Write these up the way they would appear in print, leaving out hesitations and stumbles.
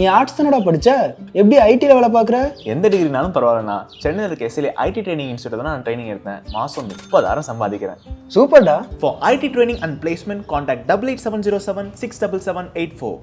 நீ ஆர்ட்ஸ் தானடா படிச்ச, எப்படி ஐடில வேலை பார்க்குற? எந்த டிகிரினாலும் பரவாயில்லண்ணா. சென்னையில் இருக்க எஸ்எல்ஏ ஐடி ட்ரைனிங் இன்ஸ்டியூட் தான் நான் ட்ரைனிங் எடுத்தேன். மாதம் 30,000 சம்பாதிக்கிறேன். சூப்பர்டா. For IT training and placement, contact 88707 67784.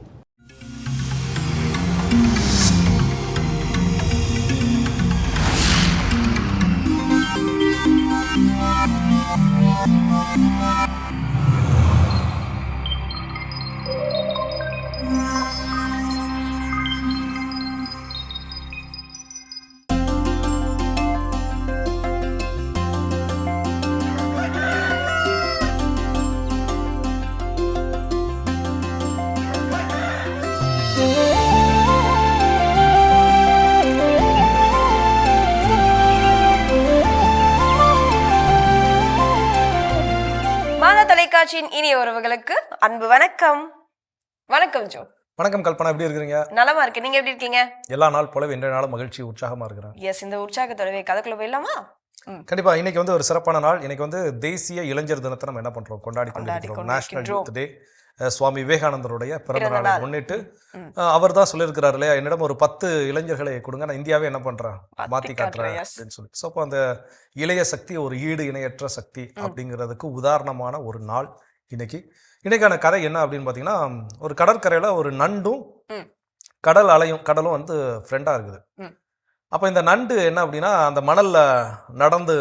தொலைக்காட்சியின் இனிய உறவுகளுக்கு அன்பு வணக்கம். வணக்கம் ஜோ. வணக்கம் கல்பனா, எப்படி இருக்கீங்க? நலமா இருக்கு, நீங்க எப்படி இருக்கீங்க? எல்லா நாள் போலவே இன்றைய நாள் மகிழ்ச்சி உற்சாகமா இருக்கிறேன். எஸ், இந்த உற்சாகத்தோடவே கதைக்குள்ள போயிடலாமா? கண்டிப்பா. இன்னைக்கு வந்து ஒரு சிறப்பான நாள். இன்னைக்கு வந்து தேசிய இளைஞர் தினத்தை நம்ம என்ன பண்றோம், கொண்டாடி கொண்டிருக்கிறோம். National youth day. சுவாமி விவேகானந்தருடைய பிறந்த நாளை முன்னிட்டு அவர் தான் சொல்லியிருக்கிறார் இல்லையா, என்னிடம் ஒரு 10 இளைஞர்களை கொடுங்க, நான் இந்தியாவே என்ன பண்றேன் மாத்தி காட்டுறேன் அப்படின்னு சொல்லி. ஸோ அப்போ அந்த இளைய சக்தி ஒரு ஈடு இணையற்ற சக்தி அப்படிங்கிறதுக்கு உதாரணமான ஒரு நாள் இன்னைக்கு. இன்னைக்கான கதை என்ன அப்படின்னு பார்த்தீங்கன்னா, ஒரு கடற்கரையில் ஒரு நண்டும் கடலும் வந்து ஃப்ரெண்டாக இருக்குது. அப்போ இந்த நண்டு என்ன அப்படின்னா, அந்த மணலில் நடந்து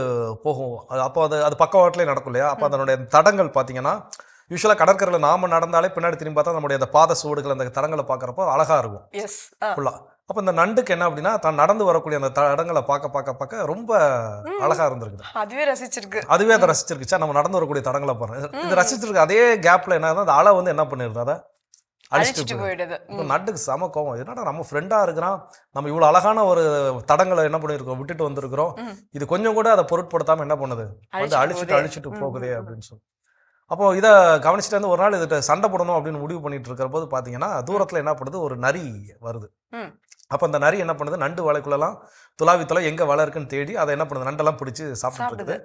போகும். அப்போ அது பக்கவாட்டிலே நடக்கும் இல்லையா. அப்போ அதனுடைய தடங்கள் பார்த்தீங்கன்னா, யூஸ்வலாக கடற்கரையில் நாம நடந்தாலே பின்னாடி திரும்பி பார்த்தா நம்முடைய அந்த பாத சுவடுகள் அந்த தடங்களை பார்க்குறப்போ அழகாக இருக்கும் ஃபுல்லாக. அப்போ இந்த நண்டுக்கு என்ன அப்படின்னா, தான் நடந்து வரக்கூடிய அந்த தடங்களை பார்க்க ரொம்ப அழகாக இருந்திருக்குது. அதுவே அதை ரசிச்சிருக்குச்சா, நம்ம நடந்து வரக்கூடிய தடங்களை பாருங்க. இது ரசிச்சிருக்கு. அதே கேப்ல என்ன அந்த அலை வந்து என்ன பண்ணிருது, அதை அழிச்சிட்டு போயிடுது. நண்டுக்கு சம கோவம். என்னடா நம்ம ஃப்ரெண்டா இருக்கிறான், நம்ம இவ்வளவு அழகான ஒரு தடங்களை என்ன பண்ணிருக்கோம், விட்டுட்டு வந்திருக்கிறோம், இது கொஞ்சம் கூட அதை பொருட்படுத்தாம என்ன பண்ணுது, வந்து அழிச்சிட்டு போகுதே அப்படின்னு சொல்லி. அப்போ இதை கவனிச்சுட்டு வந்து ஒரு நாள் இதுகிட்ட சண்டை போடணும் அப்படின்னு முடிவு பண்ணிட்டு இருக்கிற போது பாத்தீங்கன்னா, தூரத்துல என்ன பண்ணுது, ஒரு நரி வருது. அப்போ அந்த நரி என்ன பண்ணுது, நண்டு வலைக்குள்ளலாம் துளாவி எங்க வலை இருக்குன்னு தேடி அதை என்ன பண்ணுது, நண்டெல்லாம் பிடிச்சி சாப்பிட்டு.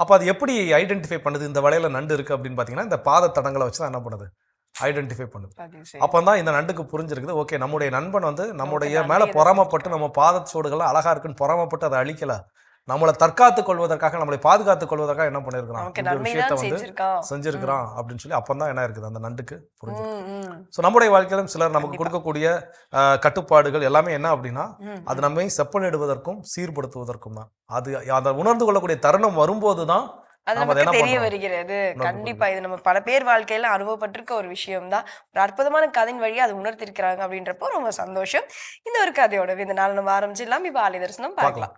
அப்போ அது எப்படி ஐடென்டிஃபை பண்ணுது இந்த வலையில நண்டு இருக்கு அப்படின்னு பாத்தீங்கன்னா, இந்த பாத தடங்களை வச்சு தான் என்ன பண்ணுது, ஐடென்டிஃபை பண்ணுது. அப்பதான் இந்த நண்டுக்கு புரிஞ்சிருக்குது, ஓகே நம்முடைய நண்பன் வந்து நம்முடைய மேல பொறாமப்பட்டு நம்ம பாதச்சோடுகள் அழகா இருக்குன்னு பொறாமப்பட்டு அதை அழிக்கல, நம்மளை தற்காத்துக் கொள்வதற்காக, நம்மளை பாதுகாத்துக் கொள்வதற்காக என்ன பண்ணிருக்கிறான், இந்த விஷயத்த வந்து செஞ்சிருக்கிறான் அப்படின்னு சொல்லி அப்பதான் என்ன இருக்குது, அந்த நண்டுக்கு புரிஞ்சிருக்கு. ஸோ நம்முடைய வாழ்க்கையிலும் சிலர் நமக்கு கொடுக்கக்கூடிய கட்டுப்பாடுகள் எல்லாமே என்ன அப்படின்னா, அது நம்மை செப்பனிடுவதற்கும் சீர்படுத்துவதற்கும் தான். அது அதை உணர்ந்து கொள்ளக்கூடிய தருணம் வரும்போதுதான் தெரிய வருகிறது. கண்டிப்பா இது நம்ம பல பேர் வாழ்க்கையில அனுபவப்பட்டிருக்க ஒரு விஷயம் தான். ஒரு அற்புதமான கதையின் வழியா அது உணர்த்திருக்கிறாங்க அப்படின்றப்போ ரொம்ப சந்தோஷம். இந்த ஒரு கதையோட இந்த நாள் நம்ம ஆரம்பிச்சிடலாம். இப்ப ஆலய தரிசனம் பார்க்கலாம்.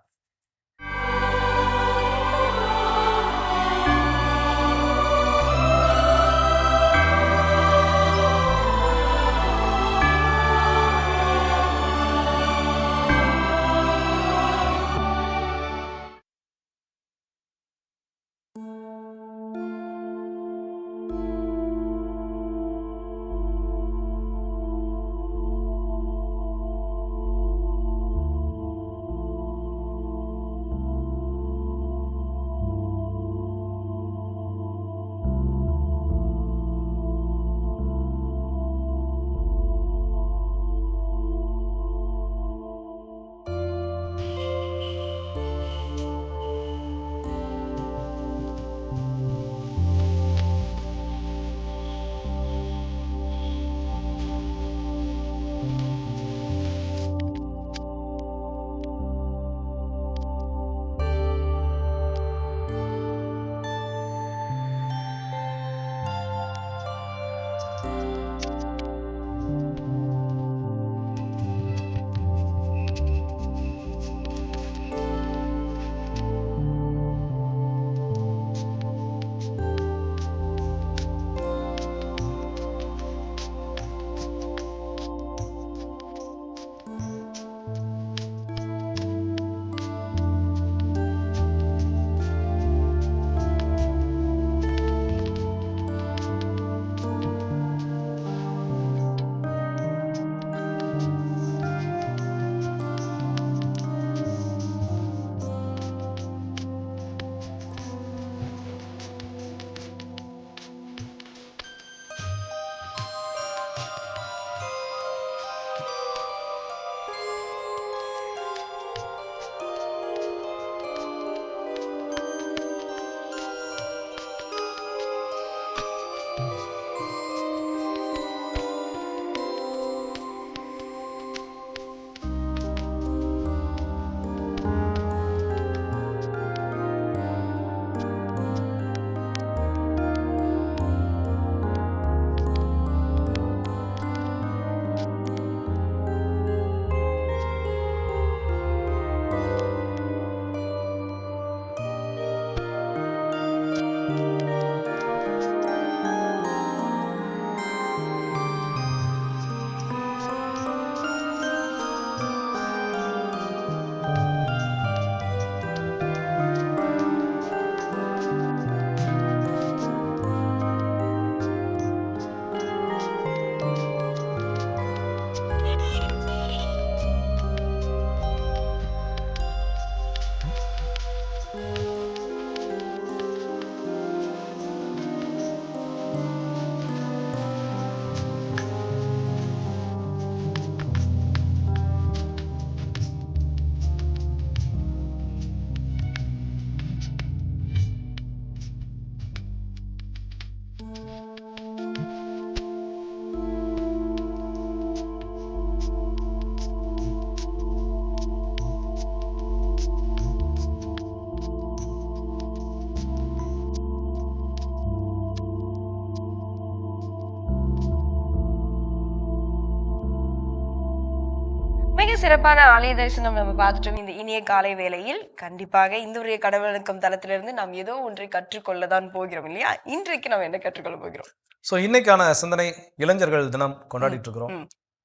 மிக சிறப்பான ஆலய தரிசனம் நம்ம பார்த்துட்டோம் இந்த இனிய காலை வேளையில். கண்டிப்பாக இந்த ஒரு கடவுளுக்கும் தளத்திலிருந்து நாம் ஏதோ ஒன்றை கற்றுக்கொள்ளதான் போகிறோம் இல்லையா? இன்றைக்கு நம்ம என்ன கற்றுக்கொள்ள போகிறோம்? ஸோ இன்னைக்கான சிந்தனை இளைஞர்கள் தினம் கொண்டாடிட்டு இருக்கிறோம்.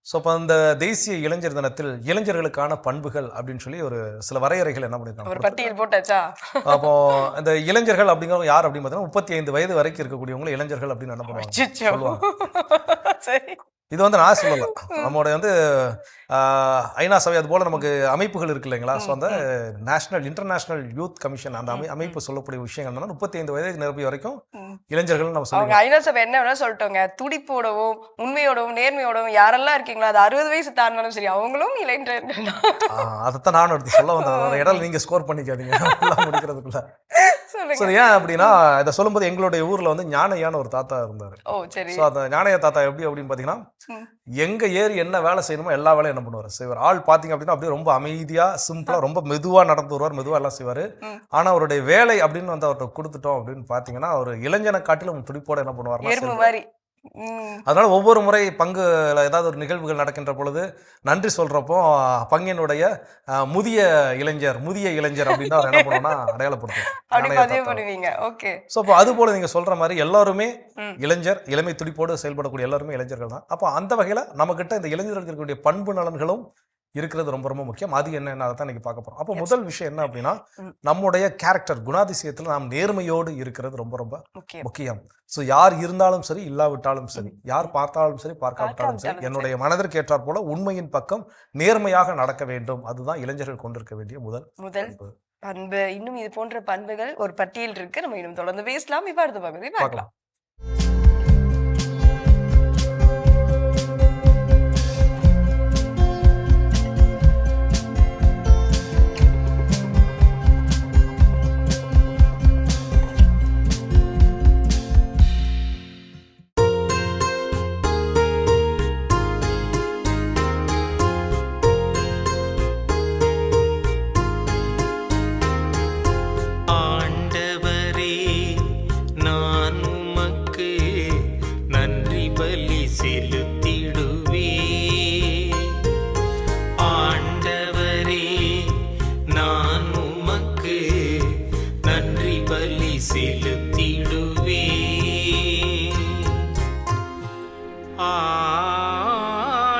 ஸோ இப்போ அந்த தேசிய இளைஞர் தினத்தில் இளைஞர்களுக்கான பண்புகள் அப்படின்னு சொல்லி ஒரு சில வரையறைகள் என்ன பண்ணிருக்காங்க, ஒரு பட்டியல் போட்டாச்சா? அப்போ இந்த இளைஞர்கள் அப்படிங்கிறவங்க யார் அப்படின்னு பார்த்தீங்கன்னா 35 வயது வரைக்கும் இருக்கக்கூடியவங்க இளைஞர்கள் அப்படின்னு என்ன பண்ணுவாங்க சொல்லுவாங்க. சரி, இது வந்து நான் சொல்லல, நம்மளுடைய வந்து ஐநா சபை அது போல நமக்கு அமைப்புகள் இருக்கு இல்லைங்களா? ஸோ அந்த இன்டர்நேஷனல் யூத் கமிஷன் அந்த அமைப்பு சொல்லக்கூடிய விஷயங்கள் என்னன்னா 35 வயது நிரப்பி வரைக்கும் இளைஞர்கள் நம்ம சொல்லுவோம். ஐநா சபை என்ன வேணா சொல்லிட்டோங்க, துடிப்போடவும் உண்மையோடவும் நேர்மையோடவும் யாரெல்லாம் இருக்கீங்களோ அது 60 வயசு தாண்டினாலும் சரி அவங்களும் இளைஞர்கள். அதைத்தான் நானும் எடுத்து சொல்ல வந்தேன். இடம் நீங்க ஸ்கோர் பண்ணிக்காதீங்க முடிக்கிறதுக்குள்ள. சரி, ஏன் அப்படின்னா இதை சொல்லும்போது எங்களுடைய ஊர்ல வந்து ஞானையான ஒரு தாத்தா இருந்தாரு. ஸோ அந்த ஞானைய தாத்தா எப்படி அப்படின்னு பாத்தீங்கன்னா எங்க ஏறி என்ன வேலை செய்யணுமோ எல்லா வேலையும் என்ன பண்ணுவார் செய்வார். ஆள் பாத்தீங்க அப்படின்னா அப்படியே ரொம்ப அமைதியா சிம்பிளா ரொம்ப மெதுவா நடந்து வருவார், மெதுவா எல்லாம் செய்வாரு. ஆனா அவருடைய வேலை அப்படின்னு வந்து அவர்கிட்ட கொடுத்துட்டோம் அப்படின்னு பாத்தீங்கன்னா அவர் இளைஞனை காட்டிலும் துடிப்போட என்ன பண்ணுவார். அதனால ஒவ்வொரு முறை பங்குல ஏதாவது ஒரு நிகழ்வுகள் நடக்கின்ற பொழுது நன்றி சொல்றப்போ பங்கினுடைய முதிய இளைஞர் அப்படின்னு அவர் என்ன பண்ணுவோம்னா அடையாளப்படுத்தும். ஸோ அப்போ அது போல நீங்க சொல்ற மாதிரி எல்லாருமே இளைஞர், இளமை துடிப்போடு செயல்படக்கூடிய எல்லாருமே இளைஞர்கள் தான். அப்போ அந்த வகையில நம்ம கிட்ட இந்த இளைஞர்களுக்கு இருக்கக்கூடிய பண்பு நலன்களும் இருக்கிறது ரொம்ப ரொம்ப முக்கியம். அது என்னன்னு அதை தான் இன்னைக்கு பார்க்க போறோம். அப்போ முதல் விஷயம் என்ன அப்படின்னா நம்முடைய கேரக்டர் குணாதிசயத்துல நாம் நேர்மையோடு இருக்கிறது ரொம்ப ரொம்ப முக்கியம். ஸோ யார் இருந்தாலும் சரி இல்லாவிட்டாலும் சரி, யார் பார்த்தாலும் சரி பார்க்காவிட்டாலும் சரி, என்னுடைய மனதிற்கு ஏற்றாற் போல உண்மையின் பக்கம் நேர்மையாக நடக்க வேண்டும். அதுதான் இளைஞர்கள் கொண்டிருக்க வேண்டிய முதல் பண்பு. இன்னும் இது போன்ற பண்புகள் ஒரு பட்டியல் இருக்கு, நம்ம இன்னும் தொடர்ந்து பேசலாம். இப்ப அடுத்த பகுதி பார்க்கலாம்.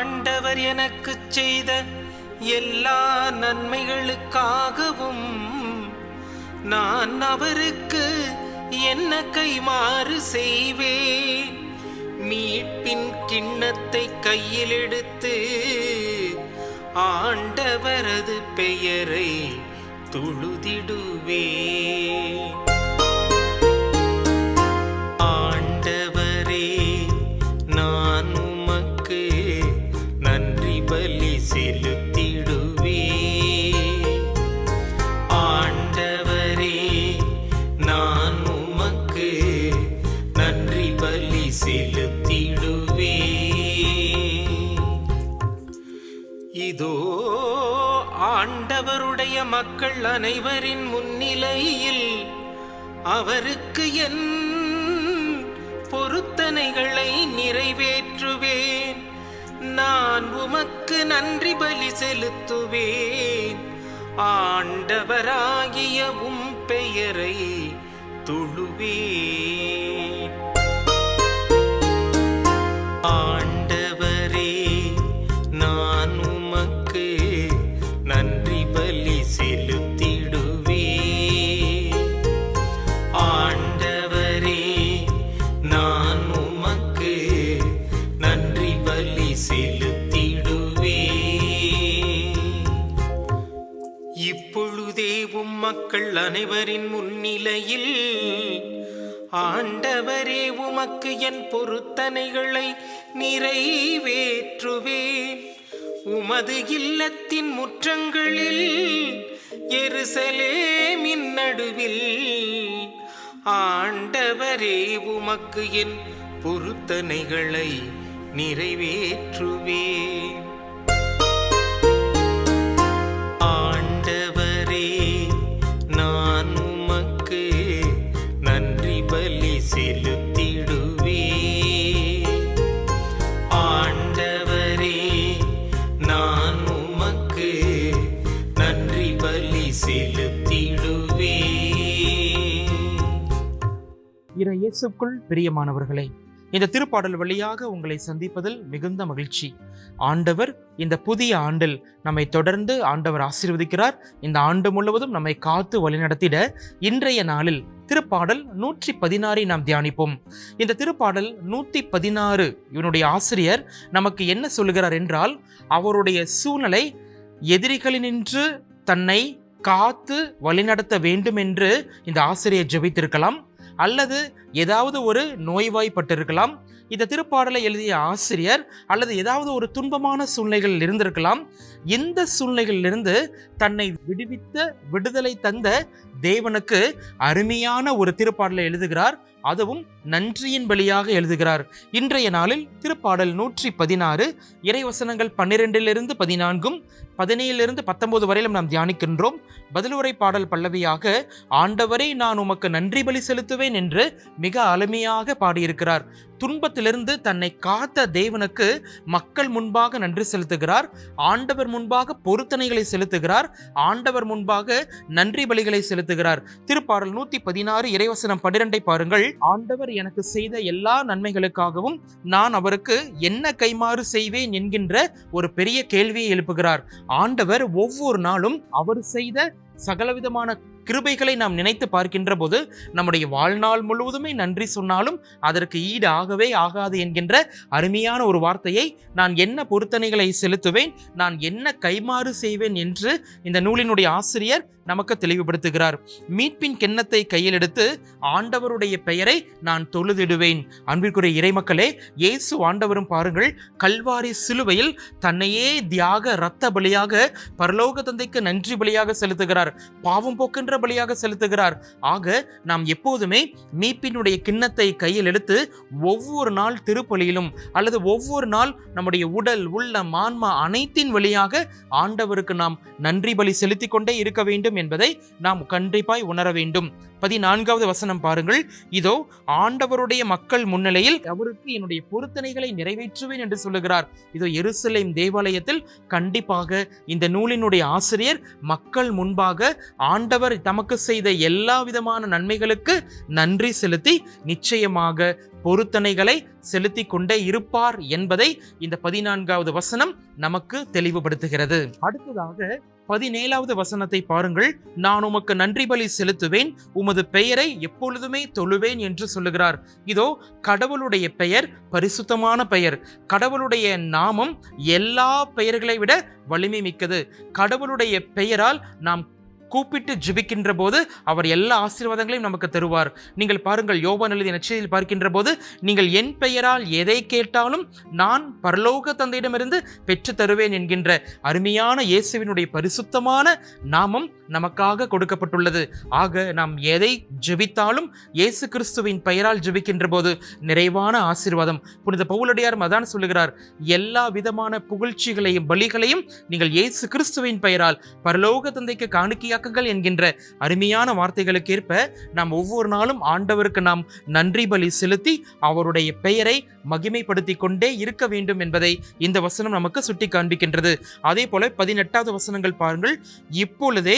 ஆண்டவர் எனக்கு செய்த எல்லா நன்மைகளுக்காகவும் நான் அவருக்கு என்ன கைமாறு செய்வேன். மீட்பின் கிண்ணத்தை கையில் எடுத்து ஆண்டவரது பெயரை தொழுதிடுவேன். ஆண்டவரே, நான் உமக்கு நன்றி பலி செலுத்திடுவேன். ஆண்டவரே, நான் உமக்கு நன்றி பலி செலுத்திடுவேன். இதோ ஆண்டவருடைய மக்கள் அனைவரின் முன்னிலையில் அவருக்கு என் பொருத்தனைகளை நிறைவேற்றுவேன். நான் உமக்கு நன்றி பலி செலுத்துவேன். ஆண்டவராகிய உம் பெயரை தொழுவேன். ஆண்டவரே, நான் உமக்கு நன்றி பலி செலுத்திடுவேன். ஆண்டவரே, நான் உமக்கு நன்றி பலி செலுத்திடுவேன். இப்பொழுதே உம் மக்கள் அனைவரின் முன்னிலையில் ஆண்டவரே உமக்கு என் பொருத்தனைகளை நிறைவேற்றுவேன். உமது இல்லத்தின் முற்றங்களில் எருசலேமின் நடுவில் ஆண்டவரே உமக்கு என் பொருத்தனைகளை நிறைவேற்றுவேன். ஆண்டவரே, நான் உமக்கு நன்றி பலி செலுத்திடுவேன். ஆண்டவரே, நான் உமக்கு இயேசுக்குள் பிரியமானவர்களே, இந்த திருப்பாடல் வழியாக உங்களை சந்திப்பதில் மிகுந்த மகிழ்ச்சி. ஆண்டவர் இந்த புதிய ஆண்டில் நம்மை தொடர்ந்து ஆண்டவர் ஆசீர்வதிக்கிறார். இந்த ஆண்டு முழுவதும் நம்மை காத்து வழிநடத்திட இன்றைய நாளில் திருப்பாடல் 116 நாம் தியானிப்போம். இந்த திருப்பாடல் 116 இவனுடைய ஆசிரியர் நமக்கு என்ன சொல்லுகிறார் என்றால், அவருடைய சூழ்நிலை எதிரிகளினின்று தன்னை காத்து வழிநடத்த வேண்டும் என்று இந்த ஆசிரியர் ஜெபித்திருக்கலாம், அல்லது ஏதாவது ஒரு நோய்வாய்ப்பட்டிருக்கலாம். இந்த திருப்பாடலை எழுதிய ஆசிரியர் அல்லது ஏதாவது ஒரு துன்பமான சூழ்நிலைகள் இருந்திருக்கலாம். இந்த சூழ்நிலைகளிலிருந்து தன்னை விடுதலை தந்த தேவனுக்கு அருமையான ஒரு திருப்பாடலை எழுதுகிறார். அதுவும் நன்றியின் வழியாக எழுதுகிறார். இன்றைய நாளில் திருப்பாடல் 116 இறைவசனங்கள் 12 14 17 19 வரையிலும் நாம் தியானிக்கின்றோம். பதிலுரை பாடல் பல்லவியாக ஆண்டவரே நான் உமக்கு நன்றி பலி செலுத்துவேன் என்று மிக அருமையாக பாடியிருக்கிறார். துன்பத்திலிருந்து தன்னை காத்த தேவனுக்கு மக்கள் முன்பாக நன்றி செலுத்துகிறார். ஆண்டவர் முன்பாக பொருத்தனைகளை செலுத்துகிறார். ஆண்டவர் முன்பாக நன்றி பலிகளை செலுத்துகிறார். திருப்பாடல் 116 இறைவசனம் 12 பாருங்கள். ஆண்டவர் எனக்கு செய்த எல்லா நன்மைகளுக்காகவும் நான் அவருக்கு என்ன கைமாறு செய்வேன் என்கின்ற ஒரு பெரிய கேள்வியை எழுப்புகிறார். ஆண்டவர் ஒவ்வொரு நாளும் அவர் செய்த சகலவிதமான கிருபைகளை நாம் நினைத்து பார்க்கின்ற போது நம்முடைய வாழ்நாள் முழுவதுமே நன்றி சொன்னாலும் அதற்கு ஈடு ஆகவே ஆகாது என்கின்ற அருமையான ஒரு வார்த்தையை, நான் என்ன பொருத்தனைகளை செலுத்துவேன், நான் என்ன கைமாறு செய்வேன் என்று இந்த நூலினுடைய ஆசிரியர் நமக்கு தெளிவுபடுத்துகிறார். மீட்பின் கிண்ணத்தை கையில் எடுத்து ஆண்டவருடைய பெயரை நான் தொழுதிடுவேன். அன்பிற்குரிய இறைமக்களே, இயேசு ஆண்டவரும் பாருங்கள், கல்வாரி சிலுவையில் தன்னையே தியாக இரத்த பலியாக பரலோக தந்தைக்கு நன்றி பலியாக செலுத்துகிறார். பாவம் போக்கின்ற பலியாக செலுத்துகிறார். ஆக நாம் எப்போதுமே மீட்பினுடைய கிண்ணத்தை கையில் எடுத்து ஒவ்வொரு நாள் திருப்பலியிலும் அல்லது ஒவ்வொரு நாள் நம்முடைய உடல் உள்ளம் ஆன்மா அனைத்தின் வழியாக ஆண்டவருக்கு நாம் நன்றி பலி செலுத்திக் கொண்டே இருக்க வேண்டும் என்பதை நாம் கண்டிப்பாய் உணர வேண்டும். 14வது வசனம் பாருங்கள். இதோ ஆண்டவருடைய மக்கள் முன்னிலையில் அவருக்கு என்னுடைய பொருத்தனைகளை நிறைவேற்றுவேன் என்று சொல்லுகிறார். இதோ எருசலேம் தேவாலயத்தில் கண்டிப்பாக இந்த நூலினுடைய ஆசிரியர் மக்கள் முன்பாக ஆண்டவர் தமக்கு செய்த எல்லா விதமான நன்மைகளுக்கு நன்றி செலுத்தி நிச்சயமாக பொருத்தனைகளை செலுத்தி கொண்டே இருப்பார் என்பதை இந்த 14வது வசனம் நமக்கு தெளிவுபடுத்துகிறது. அடுத்ததாக 17வது வசனத்தை பாருங்கள். நான் உமக்கு நன்றி பலி செலுத்துவேன், உமது பெயரை எப்பொழுதுமே தொழுவேன் என்று சொல்லுகிறார். இதோ கடவுளுடைய பெயர் பரிசுத்தமான பெயர். கடவுளுடைய நாமம் எல்லா பெயர்களை விட வலிமை மிக்கது. கடவுளுடைய பெயரால் நாம் கூப்பிட்டு ஜெபிக்கின்ற போது அவர் எல்லா ஆசீர்வாதங்களையும் நமக்கு தருவார். நீங்கள் பாருங்கள், யோவான் எழுதிய நற்செய்தியில் பார்க்கின்ற போது, நீங்கள் என் பெயரால் எதை கேட்டாலும் நான் பரலோக தந்தையிடமிருந்து பெற்று தருவேன் என்கின்ற அருமையான இயேசுவினுடைய பரிசுத்தமான நாமம் நமக்காக கொடுக்கப்பட்டுள்ளது. ஆக நாம் எதை ஜெபித்தாலும் இயேசு கிறிஸ்துவின் பெயரால் ஜெபிக்கின்ற போது நிறைவான ஆசீர்வாதம். புனித பவுலடியார் அதான் சொல்லுகிறார், எல்லா விதமான புகழ்ச்சிகளையும் பலிகளையும் நீங்கள் இயேசு கிறிஸ்துவின் பெயரால் பரலோக தந்தைக்கு காணிக்கையாக என்கின்ற அருமையான வார்த்தைகளுக்கு ஏற்ப நாம் ஒவ்வொரு நாளும் ஆண்டவருக்கு நாம் நன்றி பலி செலுத்தி அவருடைய பெயரை மகிமைப்படுத்தி கொண்டே இருக்க வேண்டும் என்பதை இந்த வசனம் நமக்கு சுட்டி காண்பிக்கின்றது. அதே போல 18வது வசனங்கள் பாருங்கள். இப்பொழுதே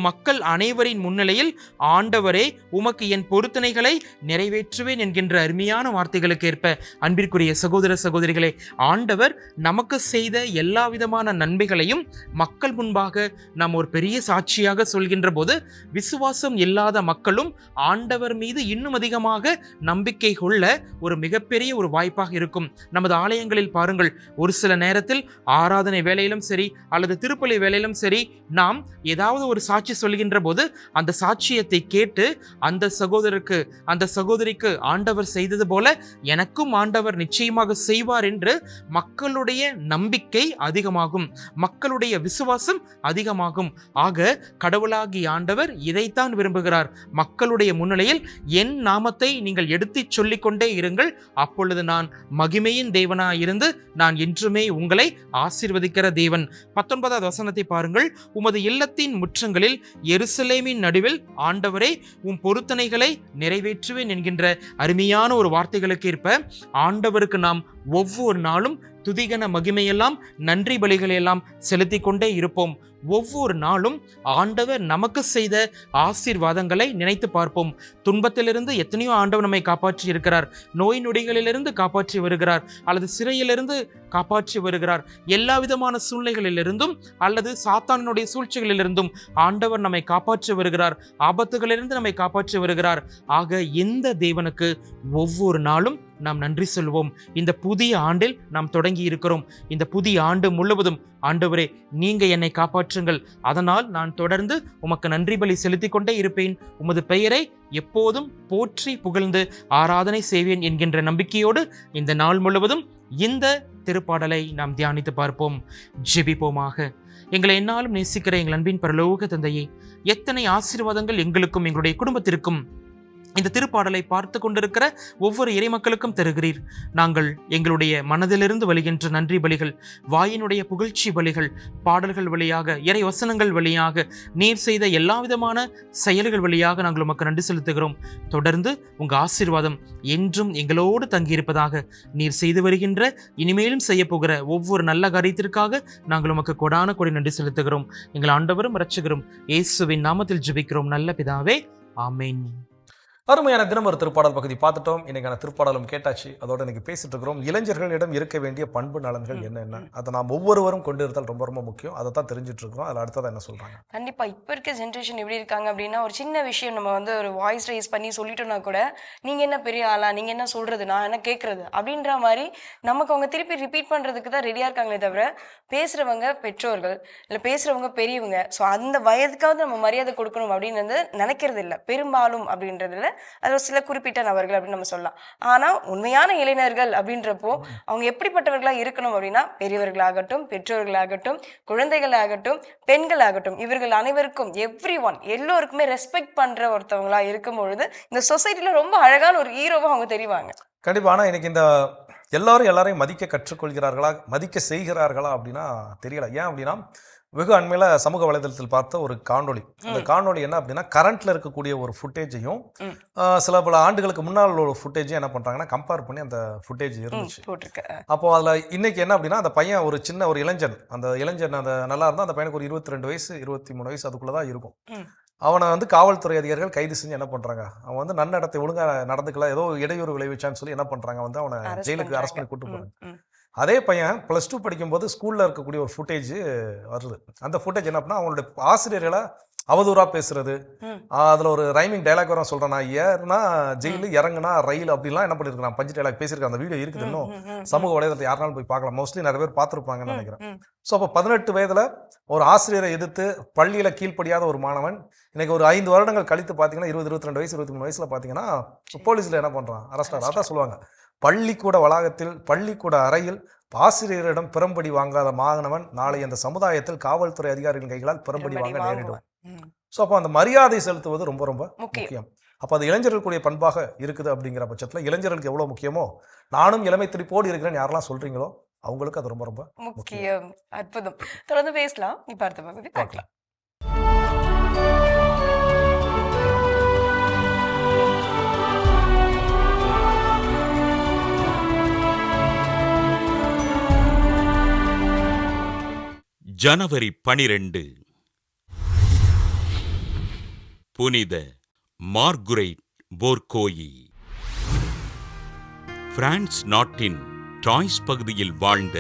மக்கள் அனைவரின் முன்னிலையில் ஆண்டவரே உமக்கு என் பொருத்தனைகளை நிறைவேற்றுவேன் என்கின்ற அருமையான வார்த்தைகளுக்கு ஏற்ப அன்பிற்குரிய சகோதர சகோதரிகளே, ஆண்டவர் நமக்கு செய்த எல்லா விதமான நன்மைகளையும் மக்கள் முன்பாக நாம் ஒரு பெரிய சாட்சியாக சொல்கின்ற போது விசுவாசம் இல்லாத மக்களும் ஆண்டவர் மீது இன்னும் அதிகமாக நம்பிக்கை கொள்ள ஒரு மிகப்பெரிய ஒரு வாய்ப்பாக இருக்கும். நமது ஆலயங்களில் பாருங்கள், ஒரு சில நேரத்தில் ஆராதனை வேலையிலும் சரி அல்லது திருப்பலி வேலையிலும் சரி நாம் ஏதாவது ஒரு சாட்சி சொல்கின்ற போது அந்த சாட்சியத்தை கேட்டு அந்த சகோதரருக்கு அந்த சகோதரிக்கு ஆண்டவர் செய்தது போல எனக்கும் ஆண்டவர் நிச்சயமாக செய்வார் என்று மக்களுடைய நம்பிக்கை அதிகமாகும், மக்களுடைய விசுவாசம் அதிகமாகும். ஆக கடவுளாகி ஆண்டவர் இதைத்தான் விரும்புகிறார். மக்களுடைய முன்னிலையில் என் நாமத்தை நீங்கள் எடுத்துச் சொல்லிக் கொண்டே இருங்கள், அப்பொழுது நான் மகிமையின் தேவனாய் இருந்து நான் என்றுமே உங்களை ஆசீர்வதிக்கிற தேவன். 19வது வசனத்தை பாருங்கள். உமது இல்லத்தின் முற்றங்களில் எருசலேமின் நடுவில் ஆண்டவரே உம் பொருத்தனைகளை நிறைவேற்றுவேன் என்கின்ற அருமையான ஒரு வார்த்தைகளுக்கு ஏற்ப ஆண்டவருக்கு நாம் ஒவ்வொரு நாளும் துதிகன மகிமையெல்லாம் நன்றி பலிகளையெல்லாம் செலுத்தி கொண்டே இருப்போம். ஒவ்வொரு நாளும் ஆண்டவர் நமக்கு செய்த ஆசீர்வாதங்களை நினைத்து பார்ப்போம். துன்பத்திலிருந்து எத்தனையோ ஆண்டவர் நம்மை காப்பாற்றி இருக்கிறார். நோய் நொடிகளிலிருந்து காப்பாற்றி வருகிறார், அல்லது சிறையிலிருந்து காப்பாற்றி வருகிறார். எல்லா விதமான சூழ்நிலைகளிலிருந்தும் அல்லது சாத்தானுடைய சூழ்ச்சிகளிலிருந்தும் ஆண்டவர் நம்மை காப்பாற்றி வருகிறார். ஆபத்துகளிலிருந்து நம்மை காப்பாற்றி வருகிறார். ஆக இந்த தேவனுக்கு ஒவ்வொரு நாளும் நாம் நன்றி சொல்வோம். இந்த புதிய ஆண்டில் நாம் தொடங்கி இருக்கிறோம். இந்த புதிய ஆண்டு முழுவதும் ஆண்டவரே, நீங்க என்னை காப்பாற்றுங்கள், அதனால் நான் தொடர்ந்து உமக்கு நன்றி பலி செலுத்திக் கொண்டே இருப்பேன், உமது பெயரை எப்போதும் போற்றி புகழ்ந்து ஆராதனை செய்வேன் என்கின்ற நம்பிக்கையோடு இந்த நாள் முழுவதும் இந்த திருப்பாடலை நாம் தியானித்து பார்ப்போம். ஜெபிப்போமாக. எங்களை என்னாலும் நேசிக்கிற எங்கள் அன்பின் பரலோக தந்தையே, எத்தனை ஆசீர்வாதங்கள் எங்களுக்கும் எங்களுடைய குடும்பத்திற்கும் இந்த திருப்பாடலை பார்த்து கொண்டிருக்கிற ஒவ்வொரு இறைமக்களுக்கும் தருகிறீர். நாங்கள் எங்களுடைய மனதிலிருந்து வருகின்ற நன்றி பலிகள், வாயினுடைய புகழ்ச்சி பலிகள், பாடல்கள் வழியாக, இறை வசனங்கள் வழியாக, நீர் செய்த எல்லா விதமான செயல்கள் வழியாக நாங்கள் உமக்கு நன்றி செலுத்துகிறோம். தொடர்ந்து உங்கள் ஆசீர்வாதம் என்றும் எங்களோடு தங்கியிருப்பதாக. நீர் செய்து வருகின்ற இனிமேலும் செய்ய போகிற ஒவ்வொரு நல்ல காரியத்திற்காக நாங்கள் உமக்கு கொடான கொடி நன்றி செலுத்துகிறோம். எங்கள் ஆண்டவரும் இரட்சகரும் இயேசுவின் நாமத்தில் ஜெபிக்கிறோம் நல்ல பிதாவே, ஆமென். அருமையான தினம் ஒரு திருப்பாடல் பகுதி பார்த்துட்டோம். இன்னைக்கான திருப்பாடலும் கேட்டாச்சு. அதோட இன்னைக்கு பேசிட்டு இருக்கிறோம் இளைஞர்களிடம் இருக்க வேண்டிய பண்பு நலன்கள் என்னென்ன, அதை நாம் ஒவ்வொருவரும் கொண்டு இருத்தல் ரொம்ப ரொம்ப முக்கியம். அதை தான் தெரிஞ்சுட்டு இருக்கிறோம். அதில் அடுத்ததான் என்ன சொல்றாங்க? கண்டிப்பா இப்ப இருக்க ஜென்ரேஷன் எப்படி இருக்காங்க அப்படின்னா, ஒரு சின்ன விஷயம் நம்ம வந்து ஒரு வாய்ஸ் ரைஸ் பண்ணி சொல்லிட்டோம்னா கூட, நீங்க என்ன பெரிய ஆளா, நீங்க என்ன சொல்றது, நான் என்ன கேட்கறது அப்படின்ற மாதிரி நமக்கு அவங்க திருப்பி ரிப்பீட் பண்றதுக்கு தான் ரெடியா இருக்காங்களே தவிர, பேசுறவங்க பெற்றோர்கள் இல்ல பேசுறவங்க பெரியவங்க, ஸோ அந்த வயதுக்காவது நம்ம மரியாதை கொடுக்கணும் அப்படின்னு நினைக்கிறது இல்லை பெரும்பாலும் அப்படின்றதுல. அது சில குறிப்பிட்ட நபர்கள் அப்படின்னு நம்ம சொல்லலாம். ஆனா உண்மையான இளைஞர்கள் அப்படின்றப்போ அவங்க எப்படிப்பட்டவர்களா இருக்கணும் அப்படின்னா, பெரியவர்களாகட்டும், பெற்றோர்களாகட்டும், குழந்தைகளாகட்டும், பெண்களாகட்டும், இவர்கள் அனைவருக்கும் எல்லோருக்குமே ரெஸ்பெக்ட் பண்ற ஒருத்தவங்களா இருக்கும் பொழுது இந்த சொசைட்டில ரொம்ப அழகான ஒரு ஹீரோவா அவங்க தெரிவாங்க. கண்டிப்பா. ஆனா இன்னைக்கு இந்த எல்லாரையும் மதிக்க கற்றுக்கொள்கிறார்களா, மதிக்க செய்கிறார்களா அப்படின்னா தெரியல. ஏன் அப்படின்னா, வெகு அண்மையில சமூக வலைதளத்தில் பார்த்த ஒரு காணொளி. அந்த காணொளி என்ன அப்படின்னா, கரண்ட்ல இருக்கக்கூடிய ஒரு ஃபுட்டேஜையும் சில பல ஆண்டுகளுக்கு முன்னால் ஒரு ஃபுட்டேஜையும் என்ன பண்றாங்கன்னா கம்பேர் பண்ணி அந்த ஃபுட்டேஜ் இருந்துச்சு. அப்போ அதுல இன்னைக்கு என்ன அப்படின்னா, அந்த பையன் ஒரு சின்ன ஒரு இளைஞன், அந்த இளைஞன் அந்த நல்லா இருந்தா அந்த பையனுக்கு ஒரு 22 வயசு 23 வயசு அதுக்குள்ளதான் இருக்கும். அவனை வந்து காவல்துறை அதிகாரிகள் கைது செஞ்சு என்ன பண்றாங்க, அவன் வந்து நன்னடத்தை ஒழுங்கா நடந்துக்கல, ஏதோ இடையூறு விளைவிச்சான்னு சொல்லி என்ன பண்றாங்க, வந்து அவனை ஜெயிலுக்கு அரெஸ்ட் பண்ணி கூட்டு போறாங்க. அதே பையன் +2 படிக்கும்போது ஸ்கூல்ல இருக்கக்கூடிய ஒரு ஃபுட்டேஜ் வருது. அந்த ஃபுட்டேஜ் என்ன அப்படின்னா, அவங்களுடைய ஆசிரியர்களை அவதூறா பேசுறது, அதுல ஒரு ரைமிங் டைலாக் வர சொல்றேன், நான் ஏறுனா ஜெயிலு, இறங்குனா ரயில் அப்படின்லாம் என்ன பண்ணிருக்கான், பஞ்சு டைலாக் பேசியிருக்கேன். அந்த வீடியோ இருக்குது, இன்னும் சமூக வலைதளத்தை யாருனாலும் போய் பார்க்கலாம். மோஸ்ட்லி நிறைய பேர் பார்த்துருப்பாங்கன்னு நினைக்கிறேன். ஸோ அப்போ 18 வயதுல ஒரு ஆசிரியரை எதிர்த்து பள்ளியில கீழ்ப்படியாத ஒரு மாணவன் இன்னைக்கு ஒரு 5 வருடங்கள் கழித்து பார்த்தீங்கன்னா 22 வயசு 23 வயசுல பார்த்தீங்கன்னா போலீஸ்ல என்ன பண்றான், அரெஸ்ட் ஆகிறான். அதான் சொல்லுவாங்க, பள்ளிக்கூட வளாகத்தில் பள்ளிக்கூட அறையில் ஆசிரியரிடம் பிறம்படி வாங்காத மாணவன் நாளை அந்த சமுதாயத்தில் காவல்துறை அதிகாரிகளின் கைகளால் பிறம்படி வாங்க நேரிடும். ஸோ அப்போ அந்த மரியாதை செலுத்துவது ரொம்ப ரொம்ப முக்கியம். அப்போ அது இளைஞர்களுடைய பண்பாக இருக்குது. அப்படிங்கிற பட்சத்தில் இளைஞர்களுக்கு எவ்வளோ முக்கியமோ, நானும் இளமை திருப்போடு இருக்கிறேன்னு யாரெல்லாம் சொல்றீங்களோ அவங்களுக்கு அது ரொம்ப ரொம்ப முக்கியம். அற்புதம். தொடர்ந்து பேசலாம். இப்ப அடுத்த பகுதி பார்க்கலாம். ஜனவரி 12 புனித மார்குரைட் போர்கோயி. பிரான்ஸ் நாட்டின் ட்ராய்ஸ் பகுதியில் வாழ்ந்த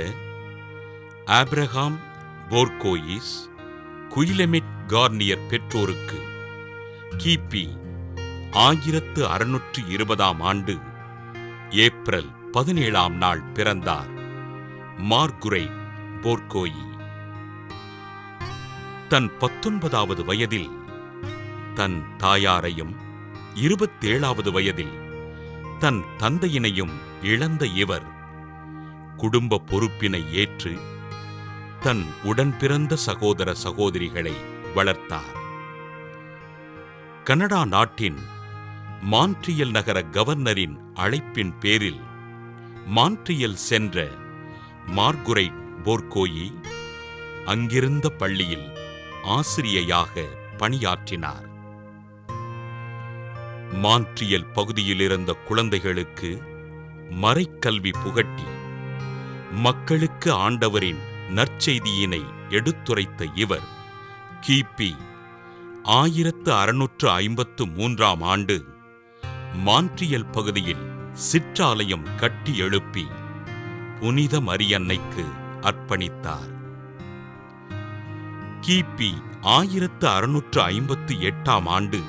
ஆப்ரஹாம் போர்கோயிஸ் குயிலெமிட் கார்னியர் பெற்றோருக்கு கிபி 1620ஆம் ஆண்டு ஏப்ரல் 17ஆம் நாள் பிறந்தார் மார்குரைட் போர்கோயி. தன் 19வது வயதில் தன் தாயாரையும் 27வது வயதில் தன் தந்தையினையும் இழந்த இவர் குடும்ப பொறுப்பினை ஏற்று தன் உடன்பிறந்த சகோதர சகோதரிகளை வளர்த்தார். கனடா நாட்டின் மான்ட்ரியல் நகர கவர்னரின் அழைப்பின் பேரில் மான்ட்ரியல் சென்ற மார்குரைட் போர்கோயி அங்கிருந்த பள்ளியில் ஆசிரியையாக பணியாற்றினார். மான்ட்ரியல் பகுதியில் இருந்த குழந்தைகளுக்கு மறைக்கல்வி புகட்டி மக்களுக்கு ஆண்டவரின் நற்செய்தியினை எடுத்துரைத்த இவர் கிபி 1653ஆம் ஆண்டு மான்ட்ரியல் பகுதியில் சிற்றாலயம் கட்டி எழுப்பி புனித மரியன்னைக்கு அர்ப்பணித்தார். கிபி 1658ஆம் ஆண்டு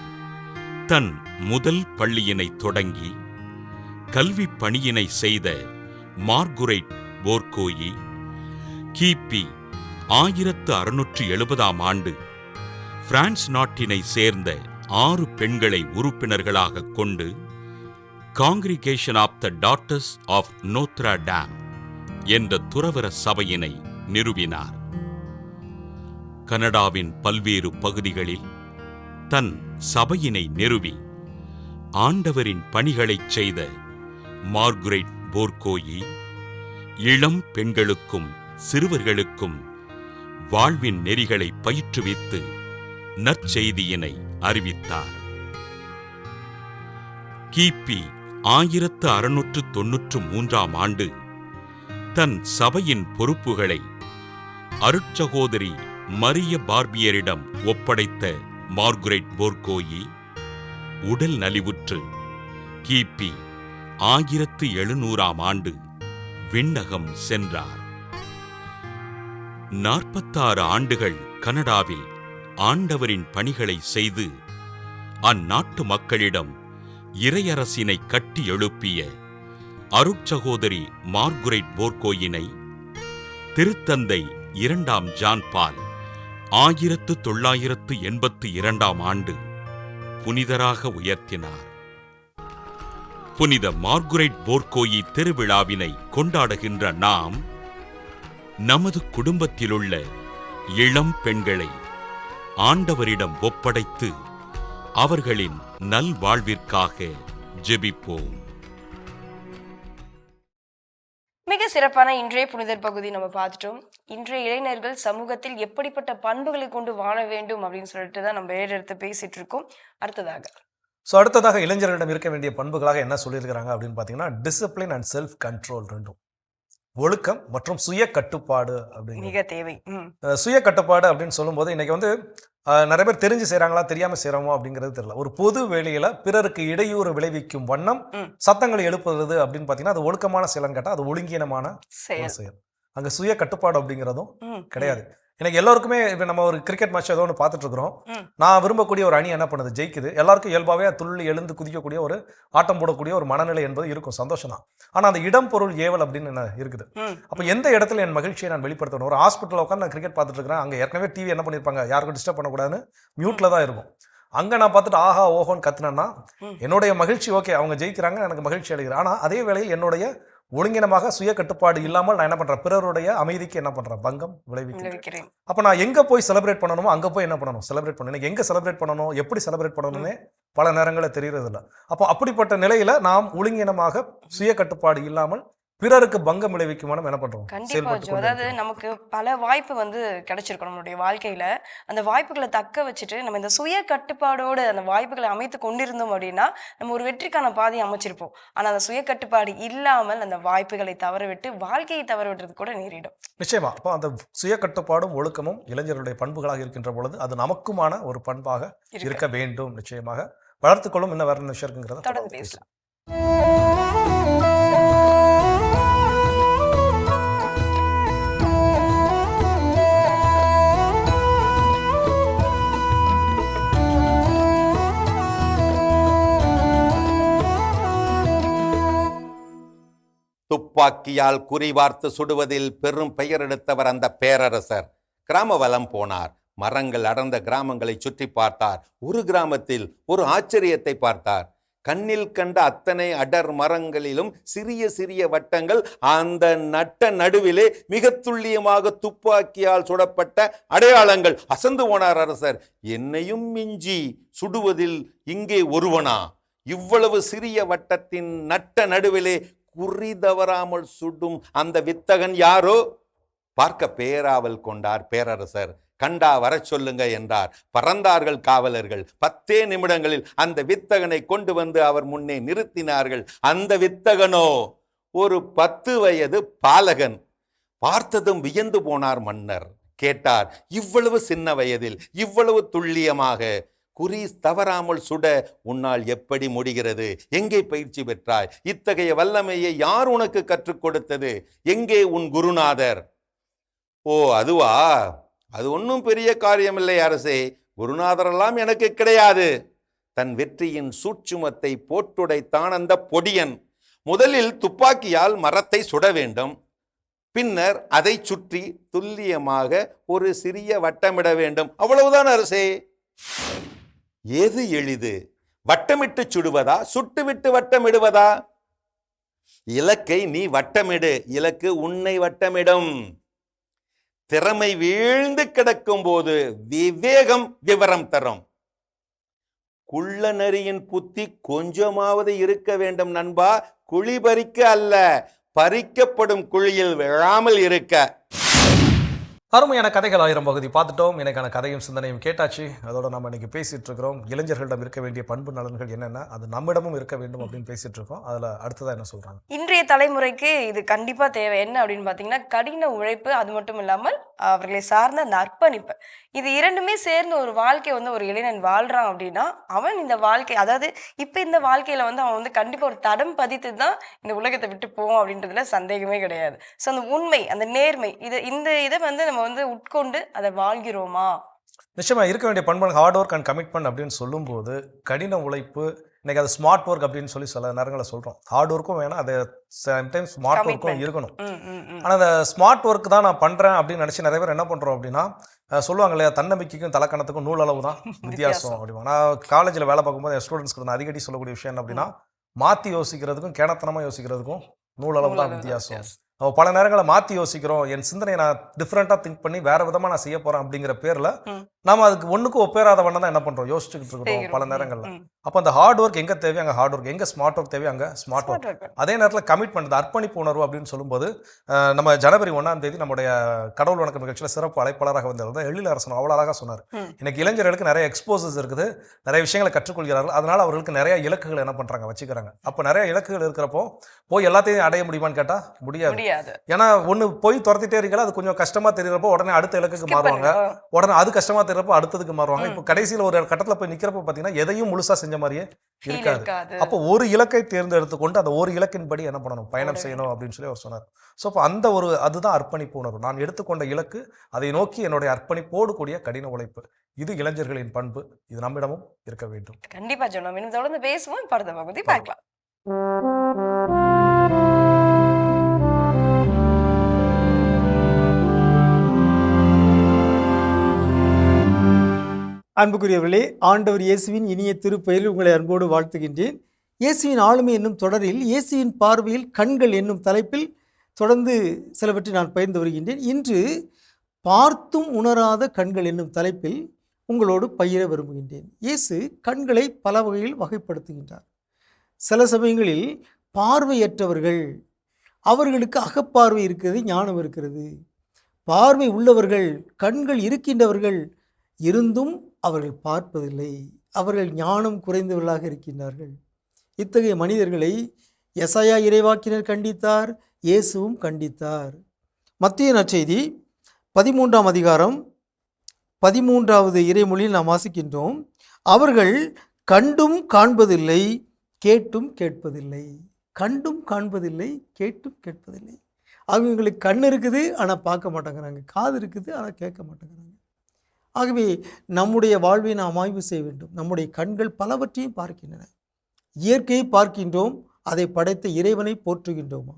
தன் முதல் பள்ளியினை தொடங்கி கல்விப் பணியினை செய்த மார்குரைட் போர்கோயி கிபி 1670ஆம் ஆண்டு பிரான்ஸ் நாட்டினை சேர்ந்த 6 பெண்களை உறுப்பினர்களாக கொண்டு congregation of the daughters of Notre Dame துறவற சபையினை நிறுவினார். கனடாவின் பல்வேறு பகுதிகளில் தன் சபையினை நிறுவி ஆண்டவரின் பணிகளைச் செய்த மார்குரைட் போர்கோயி இளம் பெண்களுக்கும் சிறுவர்களுக்கும் வாழ்வின் நெறிகளை பயிற்றுவித்து நற்செய்தியினை அறிவித்தார். கிபி 1693ஆம் ஆண்டு தன் சபையின் பொறுப்புகளை அருட்சகோதரி மரிய பார்பியரிடம் ஒப்படைத்த மார்குரைட் போர்கோயி உடல் நலிவுற்று கிபி 1700ஆம் ஆண்டு விண்ணகம் சென்றார். 46 ஆண்டுகள் கனடாவில் ஆண்டவரின் பணிகளை செய்து அந்நாட்டு மக்களிடம் இறையரசினை கட்டி எழுப்பிய அருட்சகோதரி மார்குரைட் போர்கோயினை திருத்தந்தை 2ஆம் ஜான் பால் 1982ஆம் ஆண்டு புனிதராக உயர்த்தினார். புனித மார்குரைட் போர்கோயி திருவிழாவினை கொண்டாடுகின்ற நாம் நமது குடும்பத்திலுள்ள இளம் பெண்களை ஆண்டவரிடம் ஒப்படைத்து அவர்களின் நல்வாழ்விற்காக ஜெபிப்போம். மிக சிறப்பான இன்றைய புனிதர் பகுதி நம்ம பார்த்துட்டோம். இன்றைய இளைஞர்கள் சமூகத்தில் எப்படிப்பட்ட பண்புகளை கொண்டு வாழ வேண்டும் அப்படின்னு சொல்லிட்டு தான் நம்ம ஏறெடுத்து பேசிட்டு இருக்கோம். அடுத்ததாக இளைஞர்களிடம் இருக்க வேண்டிய பண்புகளாக என்ன சொல்லியிருக்கிறாங்க அப்படின்னு பார்த்தீங்கன்னா, டிசிப்ளின் அண்ட் செல்ஃப் கண்ட்ரோல், ரெண்டும் ஒழுக்கம் மற்றும் சுய கட்டுப்பாடு அப்படின்னு மிக தேவை. சுய கட்டுப்பாடு அப்படின்னு சொல்லும்போது இன்னைக்கு வந்து நிறைய பேர் தெரிஞ்சு செய்றாங்களா தெரியாம செய்யறோமோ அப்படிங்கிறது தெரியல. ஒரு பொது வேளையில பிறருக்கு இடையூறு விளைவிக்கும் வண்ணம் சத்தங்களை எழுப்புறது அப்படின்னு பாத்தீங்கன்னா அது ஒழுக்கமான செயல்னு கேட்டா அது ஒழுங்கீனமான செயல். அங்க சுய கட்டுப்பாடு அப்படிங்கிறதும் கிடையாது. எனக்கு எல்லாருக்குமே இப்ப நம்ம ஒரு கிரிக்கெட் மேட்ச் ஏதோ ஒன்று பார்த்துட்டு இருக்கிறோம். நான் விரும்பக்கூடிய ஒரு அணி என்ன பண்ணுது, ஜெயிக்குது. எல்லாருக்கும் இயல்பாவே துள்ளி எழுந்து குதிக்கக்கூடிய ஒரு ஆட்டம் போடக்கூடிய ஒரு மனநிலை என்பது இருக்கும், சந்தோஷம் தான். ஆனா அந்த இடம் பொருள் ஏவல் அப்படின்னு என்ன இருக்குது. அப்ப எந்த இடத்துல என் மகிழ்ச்சியை நான் வெளிப்படுத்தணும்? ஒரு ஹாஸ்பிட்டல் உட்காந்து நான் கிரிக்கெட் பார்த்துட்டு இருக்கிறேன். அங்க ஏற்கனவே டிவி என்ன பண்ணிருப்பாங்க, யாருக்கும் டிஸ்டர்ப் பண்ணக்கூடாதுன்னு மியூட்ல தான் இருக்கும். அங்க நான் பார்த்துட்டு ஆஹா ஓஹோன்னு கத்துனேன்னா என்னுடைய மகிழ்ச்சி ஓகே, அவங்க ஜெயிக்கிறாங்க, எனக்கு மகிழ்ச்சி அடைகிறேன். ஆனா அதே வேளையில் என்னுடைய ஒழுங்கினமாக சுய கட்டுப்பாடு இல்லாமல் நான் என்ன பண்றேன், பிறருடைய அமைதிக்கு என்ன பண்றேன், பங்கம் விளைவிக்கிறேன். அப்ப நான் எங்க போய் செலிப்ரேட் பண்ணணுமோ அங்க போய் என்ன பண்ணணும், செலிப்ரேட் பண்ணணும். எனக்கு எங்க செலிப்ரேட் பண்ணணும், எப்படி செலிப்ரேட் பண்ணணும்னே பல நேரங்களில் தெரியறது இல்லை. அப்போ அப்படிப்பட்ட நிலையில நாம் ஒழுங்கினமாக சுய கட்டுப்பாடு இல்லாமல் பிறருக்கு பங்கம் விளைவிக்குமான என்ன பண்றோம். கண்டிப்பா அதாவது நமக்கு பல வாய்ப்பு வந்து கிடைச்சிருக்கும் நம்மளுடைய வாழ்க்கையில. அந்த வாய்ப்புகளை தக்க வச்சுட்டு நம்ம இந்த சுய கட்டுப்பாடோடு அந்த வாய்ப்புகளை அமைத்து கொண்டிருந்தோம் அப்படின்னா நம்ம ஒரு வெற்றிக்கான பாதையை அமைச்சிருப்போம். ஆனா அந்த சுய கட்டுப்பாடு இல்லாமல் அந்த வாய்ப்புகளை தவற விட்டு வாழ்க்கையை தவற விடுறது கூட நேரிடும். நிச்சயமா. அப்போ அந்த சுய கட்டுப்பாடும் ஒழுக்கமும் இளைஞர்களுடைய பண்புகளாக இருக்கின்ற பொழுது அது நமக்குமான ஒரு பண்பாக இருக்க வேண்டும். நிச்சயமாக வளர்த்துக்கொள்ளும். இன்னும் வேற விஷயம் இருக்குங்கிறத தொடர்ந்து பேசலாம். துப்பாக்கியால் குறிவார்த்து சுடுவதில் பெரும் பெயர் எடுத்தவர் அந்த பேரரசர். கிராம வலம் போனார். மரங்கள் அடர்ந்த கிராமங்களை சுற்றி பார்த்தார். ஒரு கிராமத்தில் ஒரு ஆச்சரியத்தை பார்த்தார். கண்ணில் கண்ட அத்தனை அடர் மரங்களிலும் சிறிய சிறிய வட்டங்கள், அந்த நட்ட நடுவிலே மிக துல்லியமாக துப்பாக்கியால் சுடப்பட்ட அடையாளங்கள். அசந்து போனார் அரசர். என்னையும் மிஞ்சி சுடுவதில் இங்கே ஒருவனா? இவ்வளவு சிறிய வட்டத்தின் நட்ட நடுவிலே குறி தவறாமல் சுடும் அந்த வித்தகன் யாரோ? பார்க்க பேராவல் கொண்டார் பேரரசர். கண்டா வர சொல்லுங்க என்றார். பறந்தார்கள் காவலர்கள். 10 நிமிடங்களில் அந்த வித்தகனை கொண்டு வந்து அவர் முன்னே நிறுத்தினார்கள். அந்த வித்தகனோ ஒரு 10 வயது பாலகன். பார்த்ததும் வியந்து போனார் மன்னர். கேட்டார், இவ்வளவு சின்ன வயதில் இவ்வளவு துல்லியமாக குறி தவறாமல் சுட உன்னால் எப்படி முடிகிறது? எங்கே பயிற்சி பெற்றாய்? இத்தகைய வல்லமையை யார் உனக்கு கற்றுக் கொடுத்தது? எங்கே உன் குருநாதர்? ஓ, அதுவா? அது ஒன்றும் பெரிய காரியமில்லை அரசே. குருநாதரெல்லாம் எனக்கு கிடையாது. தன் வெற்றியின் சூட்சுமத்தை போட்டுடைத்தான் அந்த பொடியன். முதலில் துப்பாக்கியால் மரத்தை சுட வேண்டும். பின்னர் அதை சுற்றி துல்லியமாக ஒரு சிறிய வட்டமிட வேண்டும். அவ்வளவுதான் அரசே. எது எளிது? வட்டமிட்டு சுடுவதா, சுட்டுவிட்டு வட்டமிடுவதா? இலக்கை நீ வட்டமிடு, இலக்கு உன்னை வட்டமிடும். திறமை வீழ்ந்து கிடக்கும் போது விவேகம் விவரம் தரும். குள்ள நரியின் புத்தி கொஞ்சமாவது இருக்க வேண்டும் நண்பா, குழி பறிக்க அல்ல, பறிக்கப்படும் குழியில் விழாமல் இருக்க. அருமையான கதைகள் 1000 பகுதி பார்த்துட்டோம். எனக்கான கதையும் சிந்தனையும் கேட்டாச்சு. அதோட நம்ம இன்னைக்கு பேசிட்டு இருக்கிறோம், இளைஞர்களிடம் இருக்க வேண்டிய பண்பு நலன்கள் என்னென்ன, அது நம்மிடமும் இருக்க வேண்டும் அப்படின்னு பேசிட்டு இருக்கோம். அதுல அடுத்ததா என்ன சொல்றாங்க? இன்றைய தலைமுறைக்கு இது கண்டிப்பா தேவை. என்ன அப்படின்னு பாத்தீங்கன்னா, கடின உழைப்பு, அது மட்டும் இல்லாமல் அவர்களை சார்ந்த அந்த அர்ப்பணிப்பு, இது இரண்டுமே சேர்ந்து ஒரு வாழ்க்கை ஒரு இளைஞன் வாழ்றான் அப்படின்னா, அவன் இந்த வாழ்க்கை, அதாவது இப்ப இந்த வாழ்க்கையில அவன் கண்டிப்பா ஒரு தடம் பதித்து தான் இந்த உலகத்தை விட்டு போவோம் அப்படின்றதுல சந்தேகமே கிடையாது. ஸோ அந்த உண்மை, அந்த நேர்மை, இந்த இதை நம்ம உட்கொண்டு அதை வாழ்கிறோமா? நிச்சயமா இருக்க வேண்டிய பண்பு ஹார்ட் ஒர்க் அண்ட் கமிட்மெண்ட் அப்படின்னு சொல்லும்போது, கடின உழைப்பு, இன்னைக்கு அது ஸ்மார்ட் ஒர்க் அப்படின்னு சொல்லி சில நேரங்களில் சொல்கிறோம். ஹார்ட் ஒர்க்கும் வேணும், அது சம்டைம்ஸ் ஸ்மார்ட் ஒர்க்கும் இருக்கணும். ஆனால் அந்த ஸ்மார்ட் ஒர்க் தான் நான் பண்ணுறேன் அப்படின்னு நினச்சி நிறைய பேர் என்ன பண்ணுறோம் அப்படின்னா, சொல்லுவாங்க இல்லையா, தன்னம்பிக்கைக்கும் தலக்கணத்துக்கும் நூலளவு தான் வித்தியாசம் அப்படிவாங்க. நான் காலேஜில் வேலை பார்க்கும்போது என் ஸ்டூடெண்ட்ஸ்க்கு நான் அடிக்கடி சொல்லக்கூடிய விஷயம் என்ன அப்படின்னா, மாற்றி யோசிக்கிறதுக்கும் கேணத்தனமாக யோசிக்கிறதுக்கும் நூலளவு தான் வித்தியாசம். பல நேரங்களில் மாற்றி யோசிக்கிறோம், என் சிந்தனையை நான் டிஃப்ரெண்ட்டாக திங்க் பண்ணி வேற விதமாக நான் செய்ய போகிறேன் அப்படிங்கிற பேரில் நாம அதுக்கு ஒன்றுக்கும் ஒப்பேராத வண்ணம் தான் என்ன பண்ணுறோம், யோசிச்சுக்கிட்டு இருக்கிறோம் பல நேரங்களில். அப்போ அந்த ஹார்ட் ஒர்க் எங்கே தேவையோ அங்கே ஹார்ட் ஒர்க், எங்கே ஸ்மார்ட் ஒர்க் தேவையோ அங்கே ஸ்மார்ட் ஒர்க். அதே நேரத்தில் கமிட்மெண்ட், அர்ப்பணிப்பு உணர்வு அப்படின்னு சொல்லும்போது, நம்ம ஜனவரி 1ஆம் தேதி நம்முடைய கடவுள் வணக்கம் நிகழ்ச்சியில் சிறப்பு அழைப்பாளராக வந்திருந்தார் எழிலரசன். அவ்வளோ அழகாக சொன்னார், இன்னைக்கு இளைஞர்களுக்கு நிறைய எக்ஸ்போசஸ் இருக்குது, நிறைய விஷயங்களை கற்றுக்கொள்கிறார்கள், அதனால அவர்களுக்கு நிறைய இலக்குகள் என்ன பண்ணுறாங்க, வச்சுக்கிறாங்க. அப்போ நிறைய இலக்குகள் இருக்கிறப்போ போய் எல்லாத்தையும் அடைய முடியுமான்னு கேட்டால் முடியாது. ஏன்னா ஒன்று போய் துரத்திட்டே இருக்கல, அது கொஞ்சம் கஷ்டமா தெரியறப்போ உடனே அடுத்த இலக்குக்கு மாறுவாங்க, உடனே அது கஷ்டமா தெரியறப்போ அடுத்ததுக்கு மாறுவாங்க. இப்போ கடைசியில் ஒரு கட்டத்தில் போய் நிற்கிறப்ப பார்த்தீங்கன்னா எதையும் முழுசா செஞ்ச மாதிரியே இருக்காது. அப்போ ஒரு இலக்கை தேர்ந்தெடுத்து கொண்டு அந்த ஒரு இலக்கின்படி என்ன பண்ணணும், பயணம் செய்யணும் அப்படின்னு சொல்லி அவர் சொன்னார். ஸோ அப்போ அந்த ஒரு அதுதான் அர்ப்பணிப்பு உணர்வு. நான் எடுத்துக்கொண்ட இலக்கு, அதை நோக்கி என்னுடைய அர்ப்பணிப்போடு கூடிய கடின உழைப்பு, இது இளைஞர்களின் பண்பு, இது நம்மிடமும் இருக்க வேண்டும். கண்டிப்பா சொன்னோம். இன்னும் தொடர்ந்து பேசுவோம், அடுத்த பகுதி பார்க்கலாம். அன்புக்குரியவர்களே, ஆண்டவர் இயேசுவின் இனிய திருப்பெயரில் உங்களை அன்போடு வாழ்த்துகின்றேன். இயேசுவின் ஆளுமை என்னும் தொடரில் இயேசுவின் பார்வையில் கண்கள் என்னும் தலைப்பில் தொடர்ந்து சிலவற்றை நான் பகிர்ந்து வருகின்றேன். இன்று பார்த்தும் உணராத கண்கள் என்னும் தலைப்பில் உங்களோடு பகிர விரும்புகின்றேன். இயேசு கண்களை பல வகையில் வகைப்படுத்துகின்றார். சில சமயங்களில் பார்வையற்றவர்கள், அவர்களுக்கு அகப்பார்வை இருக்கிறது, ஞானம் இருக்கிறது. பார்வை உள்ளவர்கள், கண்கள் இருக்கின்றவர்கள் இருந்தும் அவர்கள் பார்ப்பதில்லை, அவர்கள் ஞானம் குறைந்தவர்களாக இருக்கின்றார்கள். இத்தகைய மனிதர்களை எசாயா இறைவாக்கினர் கண்டித்தார், இயேசுவும் கண்டித்தார். மத்தேயு நற்செய்தி 13ஆம் அதிகாரம் 13வது இறைமொழியில் நாம் வாசிக்கின்றோம், அவர்கள் கண்டும் காண்பதில்லை, கேட்டும் கேட்பதில்லை. கண்டும் காண்பதில்லை, கேட்டும் கேட்பதில்லை. அவங்களுக்கு கண் இருக்குது ஆனால் பார்க்க மாட்டேங்கிறாங்க, காது இருக்குது ஆனால் கேட்க மாட்டேங்கிறாங்க. ஆகவே நம்முடைய வாழ்வை நாம் ஆய்வு செய்ய வேண்டும். நம்முடைய கண்கள் பலவற்றையும் பார்க்கின்றன. இயற்கையை பார்க்கின்றோம், அதை படைத்த இறைவனை போற்றுகின்றோமா?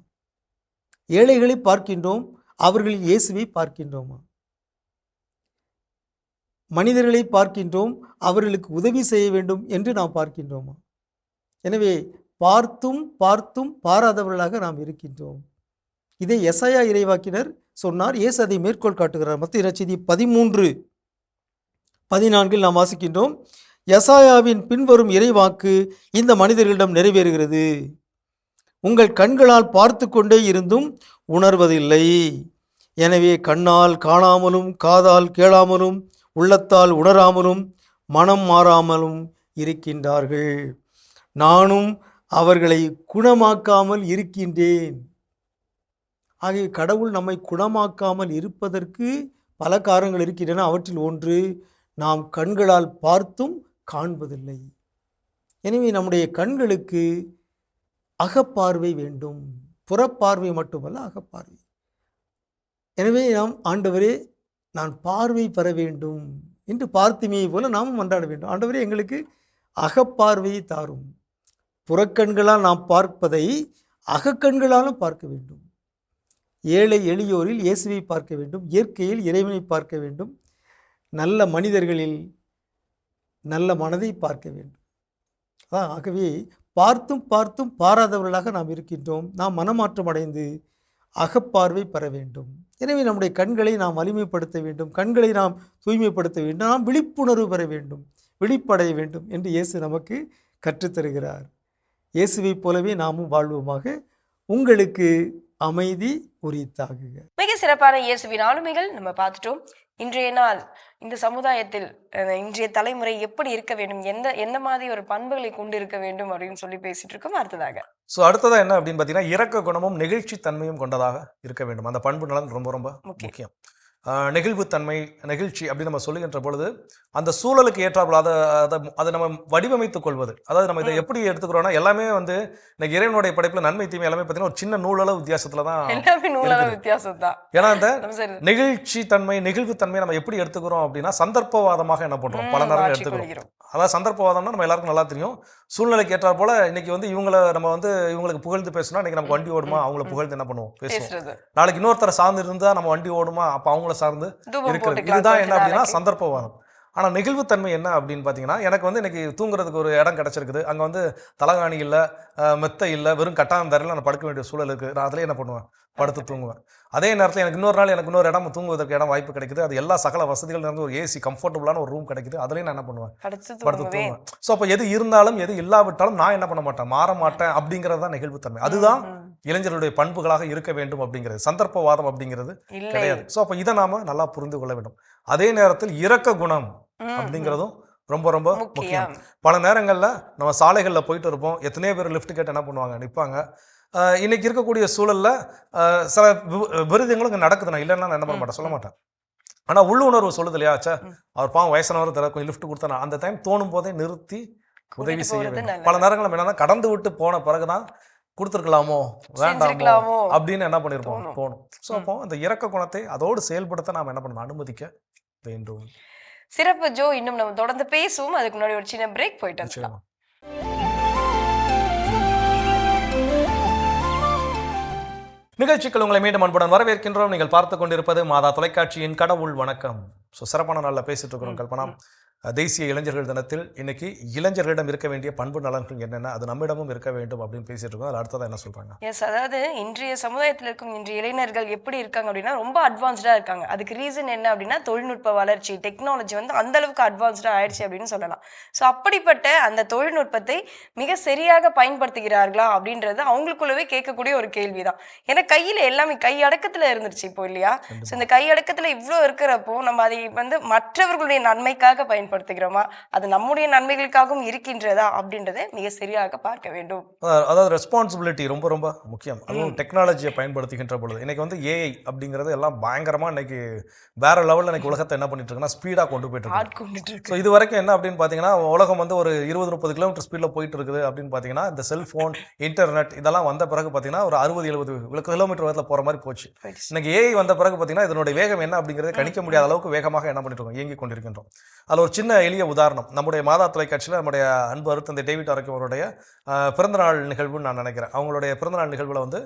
ஏழைகளை பார்க்கின்றோம், அவர்களில் இயேசுவை பார்க்கின்றோமா? மனிதர்களை பார்க்கின்றோம், அவர்களுக்கு உதவி செய்ய வேண்டும் என்று நாம் பார்க்கின்றோமா? எனவே பார்த்தும் பார்த்தும் பாராதவர்களாக நாம் இருக்கின்றோம். இதை எசாயா இறைவாக்கினர் சொன்னார். இயேசு அதை மேற்கோள் காட்டுகிறார். மத்தேயு நற்செய்தி 13:14 நாம் வாசிக்கின்றோம், எசாயாவின் பின்வரும் இறைவாக்கு இந்த மனிதர்களிடம் நிறைவேறுகிறது, உங்கள் கண்களால் பார்த்து கொண்டே இருந்தும் உணர்வதில்லை, எனவே கண்ணால் காணாமலும் காதால் கேளாமலும் உள்ளத்தால் உணராமலும் மனம் மாறாமலும் இருக்கின்றார்கள், நானும் அவர்களை குணமாக்காமல் இருக்கின்றேன். ஆகிய கடவுள் நம்மை குணமாக்காமல் இருப்பதற்கு பல காரணங்கள் இருக்கின்றன. அவற்றில் ஒன்று, நாம் கண்களால் பார்த்தும் காண்பதில்லை. எனவே நம்முடைய கண்களுக்கு அகப்பார்வை வேண்டும், புறப்பார்வை மட்டுமல்ல, அகப்பார்வை. எனவே நாம், ஆண்டவரே நான் பார்வை பெற வேண்டும் என்று பார்த்திமையை போல நாமும் மன்றாட வேண்டும். ஆண்டவரே எங்களுக்கு அகப்பார்வையை தாரும். புறக்கண்களால் நாம் பார்ப்பதை அகக்கண்களாலும் பார்க்க வேண்டும். ஏழை எளியோரில் இயேசுவை பார்க்க வேண்டும், இயற்கையில் இறைவனை பார்க்க வேண்டும், நல்ல மனிதர்களில் நல்ல மனதை பார்க்க வேண்டும். ஆகவே பார்த்தும் பார்த்தும் பாராதவர்களாக நாம் இருக்கின்றோம். நாம் மனமாற்றம் அடைந்து அகப்பார்வை பெற வேண்டும். எனவே நம்முடைய கண்களை நாம் வலிமைப்படுத்த வேண்டும், கண்களை நாம் தூய்மைப்படுத்த வேண்டும், நாம் விழிப்புணர்வு பெற வேண்டும், விழிப்படைய வேண்டும் என்று இயேசு நமக்கு கற்றுத்தருகிறார். இயேசுவை போலவே நாமும் வாழ்வோமாக. உங்களுக்கு அமைதி உரித்தாகுக. மிக சிறப்பான இயேசுவின் ஆளுமைகள் நம்ம பார்த்துட்டோம். இன்றைய நாள் இந்த சமுதாயத்தில் இன்றைய தலைமுறை எப்படி இருக்க வேண்டும், எந்த மாதிரி ஒரு பண்புகளை கொண்டு இருக்க வேண்டும் அப்படின்னு சொல்லி பேசிட்டு இருக்கோம். அடுத்ததா என்ன அப்படின்னு பார்த்தீங்கன்னா, இரக்க குணமும் நெகிழ்ச்சி தன்மையும் கொண்டதாக இருக்க வேண்டும். அந்த பண்பு நலன் ரொம்ப ரொம்ப முக்கியம். நெகிழ்வுத்தன்மை, நெகிழ்ச்சி அப்படின்னு நம்ம சொல்லுகின்ற பொழுது அந்த சூழலுக்கு ஏற்றாப்புல அதை நம்ம வடிவமைத்துக் கொள்வது. அதாவது நம்ம இதை எப்படி எடுத்துக்கிறோம்னா, எல்லாமே வந்து இன்னைக்கு இறைவனுடைய படைப்புல நன்மை தீமை எல்லாமே பார்த்தீங்கன்னா ஒரு சின்ன நூலளவு வித்தியாசத்துல தான். ஏன்னா இந்த நெகிழ்ச்சி தன்மை, நெகிழ்வுத்தன்மை நம்ம எப்படி எடுத்துக்கிறோம் அப்படின்னா, சந்தர்ப்பவாதமாக என்ன பண்றோம், பல நேரம் எடுத்துக்கிறோம். அதாவது சந்தர்ப்பவாதம்னா நம்ம எல்லாருக்கும் நல்லா தெரியும். சூழ்நிலைக்கு ஏற்றாற் போல இன்னைக்கு வந்து இவங்களுக்கு புகழ்ந்து பேசணும், இன்னைக்கு நமக்கு வண்டி ஓடுமா, அவங்களை புகழ்ந்து என்ன பண்ணுவோம், பேசுவோம். நாளைக்கு இன்னொருத்தர சார்ந்து இருந்தா நம்ம வண்டி ஓடுமா, அப்ப அவங்கள சார்ந்து இருக்கிறது. இதுதான் என்ன அப்படின்னா சந்தர்ப்பவாதம். ஆனா நெகிழ்வுத்தன்மை என்ன அப்படின்னு பாத்தீங்கன்னா, எனக்கு வந்து இன்னைக்கு தூங்குறதுக்கு ஒரு இடம் கிடைச்சிருக்குது, அங்க வந்து தலகாணி இல்ல, மெத்தை இல்ல, வெறும் கட்டாயம் தரையில நான் படுக்க வேண்டிய சூழல் இருக்கு. நான் அதுல என்ன பண்ணுவேன், படுத்து தூங்குவேன். அதே நேரத்தில் எனக்கு இன்னொரு இடம் தூங்குவதற்கு இடம் வாய்ப்பு கிடைக்குது, அது எல்லா சகல வசதிகள் இருந்து ஒரு ஏசி கம்ஃபர்டபுளான ஒரு ரூம் கிடைக்குது, அதுலேயும் நான் என்ன பண்ணுவேன், படுத்து தூங்குவேன். ஸோ அப்போ எது இருந்தாலும் எது இல்லாவிட்டாலும் நான் என்ன பண்ண மாட்டேன், மாற மாட்டேன். அப்படிங்கிறது தான் நெகிழ்வுத்தன்மை. அதுதான் இளைஞர்களுடைய பண்புகளாக இருக்க வேண்டும் அப்படிங்கிறது. சந்தர்ப்பவாதம் அப்படிங்கிறது கிடையாது. ஸோ அப்போ இதை நாம நல்லா புரிந்து கொள்ள வேண்டும். அதே நேரத்தில் இரக்க குணம் அப்படிங்கிறதும் ரொம்ப ரொம்ப முக்கியம். பல நேரங்களில் நம்ம சாலைகளில் போயிட்டு இருப்போம், எத்தனையோ பேர் லிஃப்ட் கேட்டு என்ன பண்ணுவாங்க, நிற்பாங்க. இன்னைக்கு இருக்கக்கூடிய சூழல்ல சில விருதுங்களும் இங்கே நடக்குது. நான் இல்லைன்னா நான் என்ன பண்ண மாட்டேன், சொல்ல மாட்டேன். ஆனால் உள்ளுணர்வு சொல்லுது இல்லையா, அவர் பாவம் வயசானவர் தர கொஞ்சம் லிஃப்ட் கொடுத்தா அந்த டைம் தோணும் போதே நிறுத்தி உதவி செய்ய வேண்டும். பல நேரங்கள் என்னன்னா கடந்து விட்டு போன பிறகுதான் கொடுத்துருக்கலாமோ, வேண்டாமோ அப்படின்னு என்ன பண்ணிருப்போம், போகணும். ஸோ அப்போ அந்த இரக்க குணத்தை அதோடு செயல்படுத்த நாம் என்ன பண்ணணும், அனுமதிக்க வேண்டும். சிறப்பு ஜோ. இன்னும் நம்ம தொடர்ந்து பேசுவோம். அதுக்கு முன்னாடி ஒரு சின்ன பிரேக் போயிட்டு வந்துடலாம். நிகழ்ச்சிகள் உங்களை மீண்டும் அன்புடன் வரவேற்கின்றோம். நீங்கள் பார்த்து கொண்டிருப்பது மாதா தொலைக்காட்சியின் கடவுள் வணக்கம். சிறப்பான நாளில் பேசிட்டு இருக்கிறோம் கல்பனா. தேசிய இளைஞர்கள் தினத்தில் இன்னைக்கு இளைஞர்களிடம் இருக்க வேண்டிய பண்பு நலன்கள் என்னென்ன, அது நம்மிடமும் இருக்க வேண்டும் அப்படின்னு பேசிட்டு இருக்கோம். அதில் அடுத்ததான் என்ன சொல்றாங்க? எஸ், அதாவது இன்றைய சமுதாயத்தில் இருக்கும் இன்றைய இளைஞர்கள் எப்படி இருக்காங்க அப்படின்னா ரொம்ப அட்வான்ஸ்டா இருக்காங்க. அதுக்கு ரீசன் என்ன அப்படின்னா தொழில்நுட்ப வளர்ச்சி, டெக்னாலஜி வந்து அந்த அளவுக்கு அட்வான்ஸ்டா ஆயிடுச்சு அப்படின்னு சொல்லலாம். ஸோ அப்படிப்பட்ட அந்த தொழில்நுட்பத்தை மிக சரியாக பயன்படுத்துகிறார்களா அப்படின்றது அவங்களுக்குள்ளவே கேட்கக்கூடிய ஒரு கேள்விதான். ஏன்னா கையில எல்லாமே கை அடக்கத்துல இருந்துருச்சு இப்போ இல்லையா. ஸோ இந்த கை அடக்கத்துல இவ்வளோ இருக்கிறப்போ நம்ம அதை வந்து மற்றவர்களுடைய நன்மைக்காக பயன்படுத்துகிறோமா, அது நம்முடைய நன்மைகளுக்காகவும் இருக்கின்றதா அப்படின்றத மிக சரியாக பார்க்க வேண்டும். அதாவது ரெஸ்பான்சிபிலிட்டி ரொம்ப ரொம்ப முக்கியம். அதுவும் டெக்னாலஜியை பயன்படுத்துகின்ற பொழுது இன்னைக்கு வந்து ஏஐ அப்படிங்கிறது எல்லாம் பயங்கரமா இன்னைக்கு வேற லெவலில் இன்னைக்கு உலகத்தை என்ன பண்ணிட்டு இருக்குன்னா ஸ்பீடா கொண்டு போயிட்டு இருக்கு. ஸோ இது வரைக்கும் என்ன அப்படின்னு பாத்தீங்கன்னா, உலகம் வந்து ஒரு 20-30 கிலோமீட்டர் ஸ்பீட்ல போயிட்டு இருக்குது அப்படின்னு பாத்தீங்கன்னா, இந்த செல்போன், இன்டர்நெட் இதெல்லாம் வந்த பிறகு பாத்தீங்கன்னா ஒரு 60-70 கிலோமீட்டர் வேகத்தில் போற மாதிரி போச்சு. இன்னைக்கு ஏஐ வந்த பிறகு பாத்தீங்கன்னா இதனுடைய வேகம் என்ன அப்படிங்கிறத கணிக்க முடியாத அளவுக்கு வேகமாக என்ன பண்ணிட்டு இருக்கோம், இயங்கி கொண்டிருக்கின்றோம். அதில் ஒரு சின்ன எளிய உதாரணம், நம்முடைய மாதா தொலைக்காட்சியில் நம்முடைய அன்பு அருத்தந்தை டேவிட் ஆரோக்கியம் அவருடைய பிறந்தநாள் நிகழ்வுன்னு நான் நினைக்கிறேன். அவங்களுடைய பிறந்தநாள் நிகழ்வில் வந்து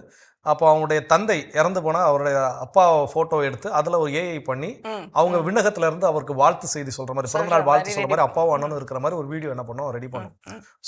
அப்போ அவங்களுடைய தந்தை இறந்து போனால் அவருடைய அப்பா ஃபோட்டோ எடுத்து அதில் ஒரு ஏஐ பண்ணி அவங்க விண்ணகத்துல இருந்து அவருக்கு வாழ்த்து செய்தி சொல்கிற மாதிரி, பிறந்தநாள் வாழ்த்து சொல்கிற மாதிரி அப்பாவும் அண்ணனும் இருக்கிற மாதிரி ஒரு வீடியோ என்ன பண்ணோம், ரெடி பண்ணோம்.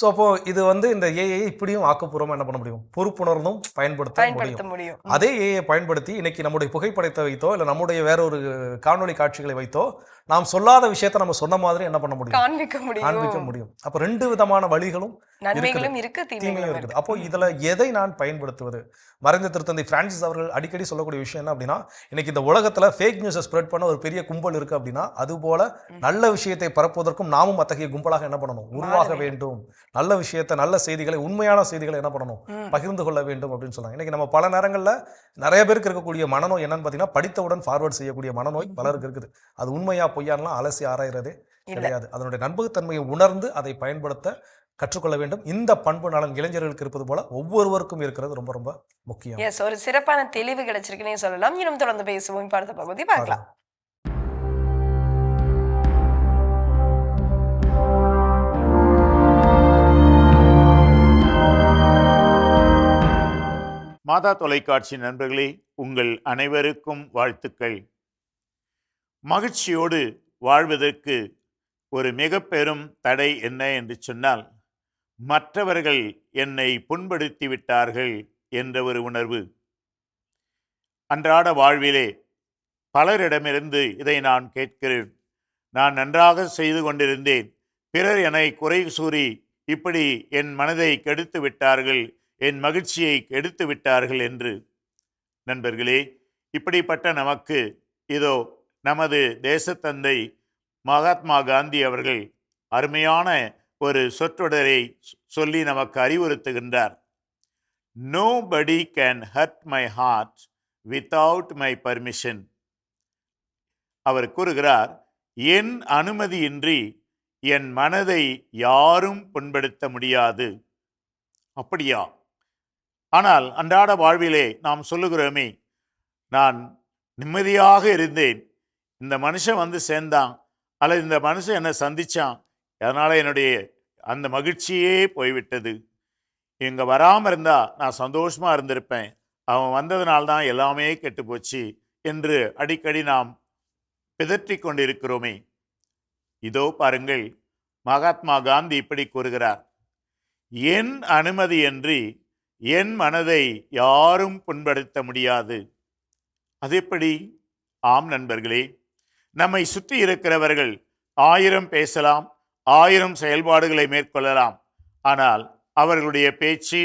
ஸோ அப்போ இது வந்து இந்த ஏஐ இப்படியும் ஆக்கப்பூர்வமாக என்ன பண்ண முடியும், பொறுப்புணர்ந்தும் பயன்படுத்த முடியும். அதே ஏஐ பயன்படுத்தி இன்னைக்கு நம்முடைய புகைப்படத்தை வைத்தோ இல்லை நம்முடைய வேற ஒரு காணொலி காட்சிகளை வைத்தோ நாம் சொல்லாத விஷயத்தை நம்ம சொன்ன மாதிரி என்ன பண்ண முடியும், காண்பிக்க முடியும். அப்போ 2 விதமான வழிகளும் நன்மைகளும் இருக்கு, தீமையும் தீமைகளும் இருக்குது. இருக்கு. அப்போ இதுல எதை நான் பயன்படுத்துவது? மறைந்த திருத்தந்தை பிரான்சிஸ் அவர்கள் அடிக்கடி சொல்லக்கூடிய விஷயம் என்ன அப்படின்னா, இன்னைக்கு இந்த உலகத்துல ஃபேக் நியூஸை ஸ்ப்ரெட் பண்ண ஒரு பெரிய கும்பல் இருக்கு அப்படின்னா, அது போல நல்ல விஷயத்தை பரப்புவதற்கும் நாமும் அத்தகைய கும்பலாக என்ன பண்ணணும்? உருவாக வேண்டும். நல்ல விஷயத்தை, நல்ல செய்திகளை, உண்மையான செய்திகளை என்ன பண்ணணும்? பகிர்ந்து கொள்ள வேண்டும் அப்படின்னு சொல்றாங்க. இன்னைக்கு நம்ம பல நேரங்கள்ல நிறைய பேருக்கு இருக்கக்கூடிய மனநோய் என்னன்னு பாத்தீங்கன்னா, படித்தவுடன் ஃபார்வர்ட் செய்யக்கூடிய மனநோய் பலருக்கு இருக்குது. அது உண்மையா பொய்யான்லாம் அலசி ஆராய்றதே கிடையாது. அதனுடைய நம்பகத்தன்மையை உணர்ந்து அதை பயன்படுத்த கற்றுக்கொள்ள வேண்டும். இந்த பண்பு நலன் இளைஞர்களுக்கு இருப்பது போல ஒவ்வொருவருக்கும் இருக்கிறது ரொம்ப ரொம்ப முக்கியம். எஸ், ஒரு சிறப்பான தெளிவு கிடைச்சிருக்குன்னே சொல்லலாம். இன்னும் தொடர்ந்து பேசுவோம். இப்ப அடுத்த பகுதி பார்க்கலாம். மாதா தொலைக்காட்சி நண்பர்களே, உங்கள் அனைவருக்கும் வாழ்த்துக்கள். மகிழ்ச்சியோடு வாழ்வதற்கு ஒரு மிக பெரும் தடை என்ன என்று சொன்னால், மற்றவர்கள் என்னை புண்படுத்தி விட்டார்கள் என்ற ஒரு உணர்வு. அன்றாட வாழ்விலே பலரிடமிருந்து இதை நான் கேட்கிறேன். நான் நன்றாக செய்து கொண்டிருந்தேன், பிறர் என்னை குறை கூறி இப்படி என் மனதை கெடுத்து விட்டார்கள், என் மகிழ்ச்சியை கெடுத்து விட்டார்கள் என்று. நண்பர்களே, இப்படிப்பட்ட நமக்கு இதோ நமது தேசத்தந்தை மகாத்மா காந்தி அவர்கள் அருமையான ஒரு சொற்றொடரை சொல்லி நமக்கு அறிவுறுத்துகின்றார். Nobody can hurt my heart without my permission. அவர் கூறுகிறார், என் அனுமதியின்றி என் மனதை யாரும் புண்படுத்த முடியாது. அப்படியா? ஆனால் அன்றாட வாழ்விலே நாம் சொல்லுகிறோமே, நான் நிம்மதியாக இருந்தேன், இந்த மனுஷன் வந்து சேர்ந்தான், அல்லது இந்த மனுஷன் என்னை சந்திச்சான், அதனால் என்னுடைய அந்த மகிழ்ச்சியே போய்விட்டது. இங்கே வராமல் இருந்தால் நான் சந்தோஷமாக இருந்திருப்பேன், அவன் வந்ததுனால்தான் எல்லாமே கெட்டு போச்சு என்று அடிக்கடி நாம் பிதற்றி கொண்டிருக்கிறோமே. இதோ பாருங்கள், மகாத்மா காந்தி இப்படி கூறுகிறார், என் அனுமதியின்றி என் மனதை யாரும் புண்படுத்த முடியாது. அது எப்படி? ஆம் நண்பர்களே, நம்மை சுற்றி இருக்கிறவர்கள் 1000 பேசலாம், 1000 செயல்பாடுகளை மேற்கொள்ளலாம். ஆனால் அவர்களுடைய பேச்சு,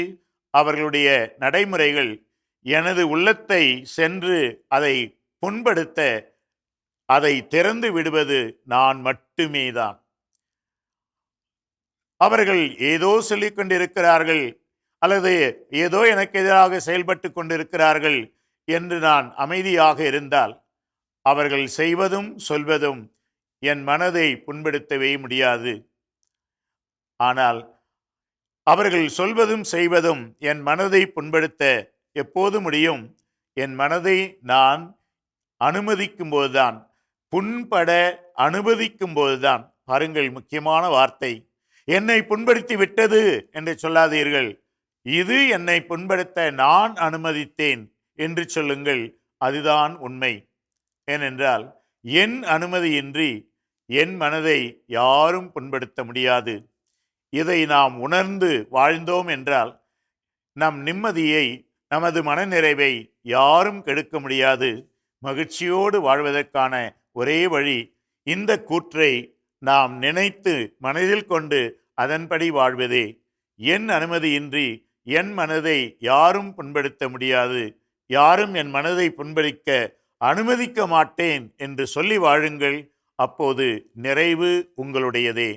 அவர்களுடைய நடைமுறைகள் எனது உள்ளத்தை சென்று அதை புண்படுத்த, அதை திறந்து விடுவது நான் மட்டுமே தான். அவர்கள் ஏதோ சொல்லிக் கொண்டிருக்கிறார்கள், அல்லது ஏதோ எனக்கு எதிராக செயல்பட்டு கொண்டிருக்கிறார்கள் என்று நான் அமைதியாக இருந்தால், அவர்கள் செய்வதும் சொல்வதும் என் மனதை புண்படுத்தவே முடியாது. ஆனால் அவர்கள் சொல்வதும் செய்வதும் என் மனதை புண்படுத்த எப்போது முடியும்? என் மனதை நான் அனுமதிக்கும் போதுதான், புண்பட அனுமதிக்கும் போதுதான். பாருங்கள், முக்கியமான வார்த்தை, என்னை புண்படுத்தி விட்டது என்று சொல்லாதீர்கள், இது என்னை புண்படுத்த நான் அனுமதித்தேன் என்று சொல்லுங்கள். அதுதான் உண்மை. ஏனென்றால் என் அனுமதியின்றி என் மனதை யாரும் புண்படுத்த முடியாது. இதை நாம் உணர்ந்து வாழ்ந்தோம் என்றால் நம் நிம்மதியை, நமது மனநிறைவை யாரும் கெடுக்க முடியாது. மகிழ்ச்சியோடு வாழ்வதற்கான ஒரே வழி இந்த கூற்றை நாம் நினைத்து மனதில் கொண்டு அதன்படி வாழ்வதே. என் அனுமதியின்றி என் மனதை யாரும் புண்படுத்த முடியாது, யாரும் என் மனதை புண்படுத்த அனுமதிக்க மாட்டேன் என்று சொல்லி வாழுங்கள். அப்போது நிறைவு உங்களுடையதே.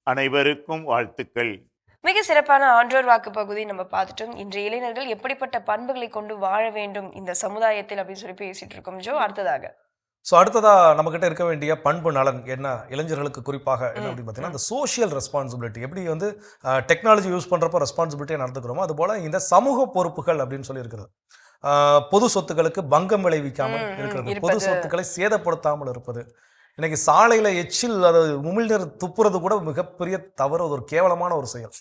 அனைவருக்கும் வாழ்த்துக்கள். மிக சிறப்பான ஆன்றோர் வாக்கு பகுதி நம்ம பார்த்துட்டோம். இன்றைய இளைஞர்கள் எப்படிப்பட்ட பண்புகளை கொண்டு வாழ வேண்டும் இந்த சமுதாயத்தில் அப்படின்னு சொல்லி பேசிட்டு இருக்கோம். ஜோ, அடுத்ததாக அடுத்ததா நம்ம கிட்ட இருக்க வேண்டிய பண்பு நலன் என்ன, இளைஞர்களுக்கு குறிப்பாக என்ன அப்படின்னு பார்த்தீங்கன்னா, அந்த சோஷியல் ரெஸ்பான்சிபிலிட்டி. எப்படி வந்து டெக்னாலஜி யூஸ் பண்றப்போ ரெஸ்பான்சிபிலிட்டியை நடந்துக்கிறோமோ, அது போல இந்த சமூக பொறுப்புகள் அப்படின்னு சொல்லி இருக்கிறது. பொது சொத்துக்களுக்கு பங்கம் விளைவிக்காமல் இருக்கிறது, பொது சொத்துக்களை சேதப்படுத்தாமல் இருப்பது. இன்னைக்கு சாலையில எச்சில், அது உமிழ்நீர் துப்புறது கூட மிகப்பெரிய தவறு, ஒரு கேவலமான ஒரு செயல்.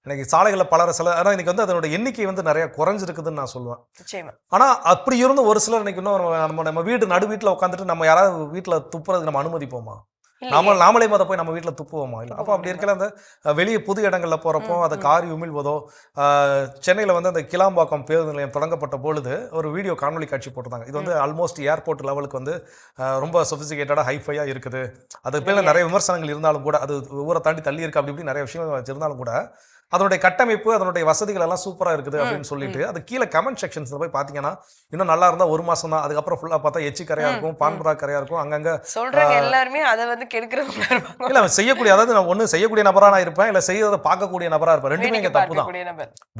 இன்னைக்கு சாலைகளில் பலர சில, ஆனால் இன்னைக்கு வந்து அதனோட எண்ணிக்கை வந்து நிறைய குறைஞ்சிருக்குதுன்னு நான் சொல்லுவேன். ஆனால் அப்படி இருந்து ஒரு சிலர் இன்னைக்கு இன்னும் நம்ம வீடு நடு வீட்டில் உட்காந்துட்டு நம்ம யாராவது வீட்டில் துப்புறதுக்கு நம்ம அனுமதிப்போமா? நாமளே அதை போய் நம்ம வீட்டில் துப்புவோமா? இல்லை. அப்போ அப்படி இருக்கல, அந்த வெளியே புது இடங்களில் போகிறப்போ அதை காரி உமிழ்வதோ, சென்னையில் வந்து அந்த கிளாம்பாக்கம் பேருந்து நிலையம் தொடங்கப்பட்ட பொழுது ஒரு வீடியோ காணொலி காட்சி போட்டிருந்தாங்க. இது வந்து ஆல்மோஸ்ட் ஏர்போர்ட் லெவலுக்கு வந்து ரொம்ப சொஃபிஸ்டிகேட்டடாக ஹைஃபையாக இருக்குது. அதுக்கு பேரில் நிறைய விமர்சனங்கள் இருந்தாலும் கூட, அது ஊரை தாண்டி தள்ளி இருக்குது, அப்படி இப்படி நிறைய விஷயங்கள் வச்சிருந்தாலும் கூட, அதனுடைய கட்டமைப்பு அதனுடைய வசதிகள் எல்லாம் சூப்பரா இருக்குது அப்படின்னு சொல்லிட்டு அது கீழே கமெண்ட் செக்ஷன்ஸ்ல போய் பாத்தீங்கன்னா இன்னும் நல்லா இருந்தா 1 மாசம் தான், அதுக்கப்புறம் ஃபுல்லா பார்த்தா எச்சி கரையா இருக்கும், பான்புரா கரையா இருக்கும், அங்கங்க சொல்றாங்க எல்லாருமே அதை வந்து கெடுக்கிறவங்களா இருப்பாங்க. இல்ல அவன் செய்யக்கூடிய, அதாவது நான் ஒண்ணு செய்யக்கூடிய நபரா நான் இருப்பேன், இல்ல செய்யறதை பார்க்கக்கூடிய நபரா இருப்பேன். ரெண்டுமே இங்க தப்பு தான்.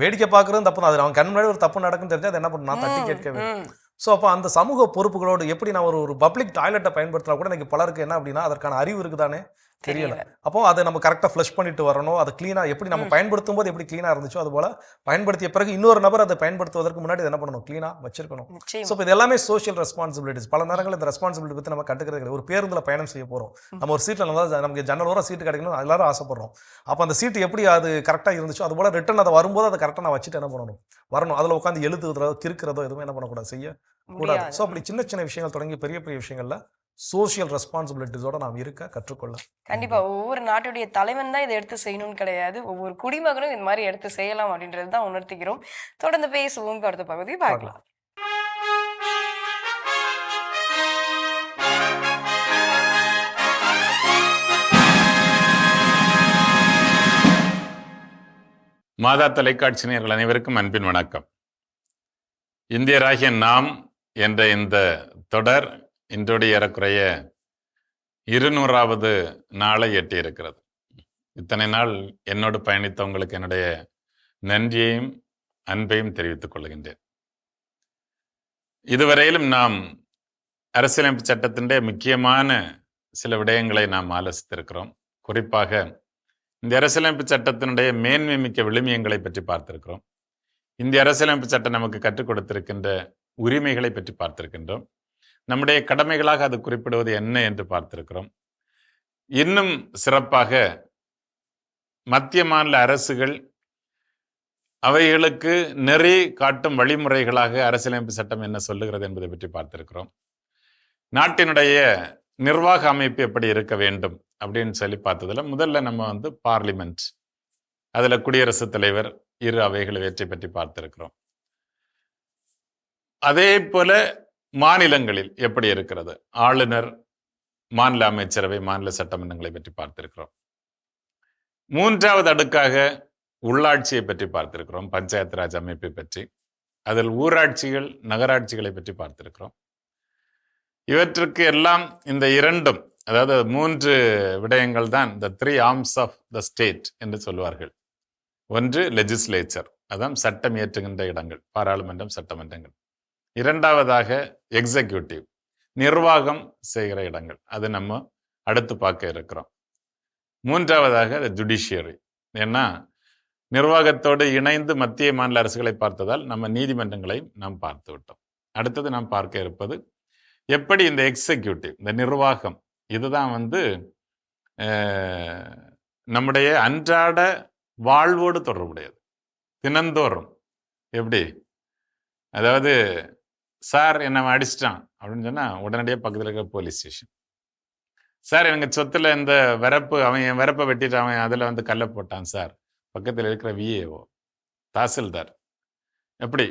வேடிக்கை பார்க்கறது தப்பு தான். அது அவன் கண் முன்னாடி ஒரு தப்பு நடக்குன்னு தெரிஞ்சா அது என்ன பண்ணும், நான் தட்டி கேட்கவே. ஸோ அப்போ அந்த சமூக பொறுப்புகளோடு எப்படி நான் ஒரு பப்ளிக் டாய்லெட்டை பயன்படுத்தினா கூட எனக்கு பலருக்கு என்ன அப்படின்னா அதற்கான அறிவு இருக்குதானே தெரியல. அப்போ அதை நம்ம கரெக்டாக ஃப்ளஷ் பண்ணிட்டு வரணும். அதை க்ளீனாக எப்படி நம்ம பயன்படுத்தும் போது எப்படி க்ளீனாக இருந்துச்சோ அது போல பயன்படுத்திய பிறகு இன்னொரு நபர் அதை பயன்படுத்துவதற்கு முன்னாடி என்ன பண்ணணும், க்ளீனாக வச்சிருக்கணும். ஸோ இப்போ இது எல்லாமே சோஷியல் ரெஸ்பான்சிபிலிட்டிஸ். பல நேரங்கள் இந்த ரெஸ்பான்சிபிலிட்டி பற்றி நம்ம கட்டுக்கிறது. ஒரு பேருந்தில் பயணம் செய்ய போகிறோம், நம்ம ஒரு சீட்டில் நல்லா நமக்கு ஜன்னலோர சீட்டு கிடைக்கணும் எல்லாரும் ஆசைப்படுறோம். அப்போ அந்த சீட்டு எப்படி அது கரெக்டாக இருந்துச்சோ அது போல ரிட்டன் அதை வரும்போது அதை கரெக்டாக நான் வச்சுட்டு என்ன பண்ணணும், வரணும். அதில் உட்காந்து எழுதுறதோ கிறுக்கிறதோ எதுவுமே என்ன பண்ணக்கூடாது, செய்ய கூடாது. ஸோ அப்படி சின்ன சின்ன விஷயங்கள் தொடங்கி பெரிய பெரிய விஷயங்கள்ல சோஷியல் ரெஸ்பான்சிபிலிட்டிஸோட நாம் இருக்க கற்றுக்கொள்ள. கண்டிப்பா ஒவ்வொரு நாட்டுடைய தலைவன் தான் இதை எடுத்து செய்யணும்னு கிடையாது, ஒவ்வொரு குடிமகனும் இந்த மாதிரி எடுத்து செய்யலாம் அப்படின்றது தான் உணர்த்திக்கிறோம். தொடர்ந்து பேசுவோம், அடுத்த பகுதி பார்க்கலாம். மாதா தொலைக்காட்சி நேயர்கள் அனைவருக்கும் அன்பின் வணக்கம். இந்தியராகிய நாம் என்ற இந்த தொடர் இன்றைய ஏறக்குறைய 200வது நாளை எட்டியிருக்கிறது. இத்தனை நாள் என்னோடு பயணித்தவங்களுக்கு என்னுடைய நன்றியையும் அன்பையும் தெரிவித்துக் கொள்கின்றேன். இதுவரையிலும் நாம் அரசியலமைப்பு சட்டத்தினுடைய முக்கியமான சில விடயங்களை நாம் ஆலோசித்திருக்கிறோம். குறிப்பாக இந்த அரசியலமைப்பு சட்டத்தினுடைய மேன்மை மிக்க விழுமியங்களை பற்றி பார்த்திருக்கிறோம். இந்திய அரசியலமைப்பு சட்டம் நமக்கு கற்றுக் கொடுத்திருக்கின்ற உரிமைகளை பற்றி பார்த்திருக்கின்றோம். நம்முடைய கடமைகளாக அது குறிப்பிடுவது என்ன என்று பார்த்திருக்கிறோம். இன்னும் சிறப்பாக மத்திய மாநில அரசுகள் அவைகளுக்கு நெறி காட்டும் வழிமுறைகளாக அரசியலமைப்பு சட்டம் என்ன சொல்லுகிறது என்பதை பற்றி பார்த்திருக்கிறோம். நாட்டினுடைய நிர்வாக அமைப்பு எப்படி இருக்க வேண்டும் அப்படின்னு சொல்லி பார்த்ததுல முதல்ல நம்ம பார்லிமெண்ட், அதுல குடியரசுத் தலைவர், இரு அவைகள் இவற்றை பற்றி பார்த்திருக்கிறோம். அதே போல மாநிலங்களில் எப்படி இருக்கிறது, ஆளுநர், மாநில அமைச்சரவை, மாநில சட்டமன்றங்களை பற்றி பார்த்திருக்கிறோம். 3வது அடுக்காக உள்ளாட்சியை பற்றி பார்த்திருக்கிறோம், பஞ்சாயத்து ராஜ் அமைப்பை பற்றி. அதில் ஊராட்சிகள், நகராட்சிகளை பற்றி பார்த்திருக்கிறோம். இவற்றுக்கு எல்லாம் இந்த 2, அதாவது 3 விடயங்கள் தான் இந்த 3 ஆர்ம்ஸ் ஆஃப் த ஸ்டேட் என்று சொல்வார்கள். ஒன்று லெஜிஸ்லேச்சர், அதான் சட்டம் இயற்றுகின்ற இடங்கள், பாராளுமன்றம், சட்டமன்றங்கள். 2வதாக எக்ஸிக்யூட்டிவ், நிர்வாகம் செய்கிற இடங்கள், அது நம்ம அடுத்து பார்க்க இருக்கிறோம். 3வதாக ஜுடிஷியரி, ஏன்னா நிர்வாகத்தோடு இணைந்து மத்திய மாநில அரசுகளை பார்த்ததால் நம்ம நீதிமன்றங்களை நாம் பார்த்து விட்டோம். அடுத்தது நாம் பார்க்க இருப்பது எப்படி இந்த எக்ஸிக்யூட்டிவ், இந்த நிர்வாகம், இதுதான் நம்முடைய அன்றாட வாழ்வோடு தொடர்புடையது. தினந்தோறும் எப்படி, அதாவது சார் என்ன அடிச்சிட்டான் அப்படின்னு சொன்னா உடனடியாக பக்கத்தில் இருக்கிற போலீஸ் ஸ்டேஷன். சார் எனக்கு சொத்துல இந்த வரப்பு, அவன் என் வரப்பை வெட்டிட்டு அவன் அதில் கல்லை போட்டான் சார், பக்கத்தில் இருக்கிற விஏஓ, தாசில்தார். எப்படி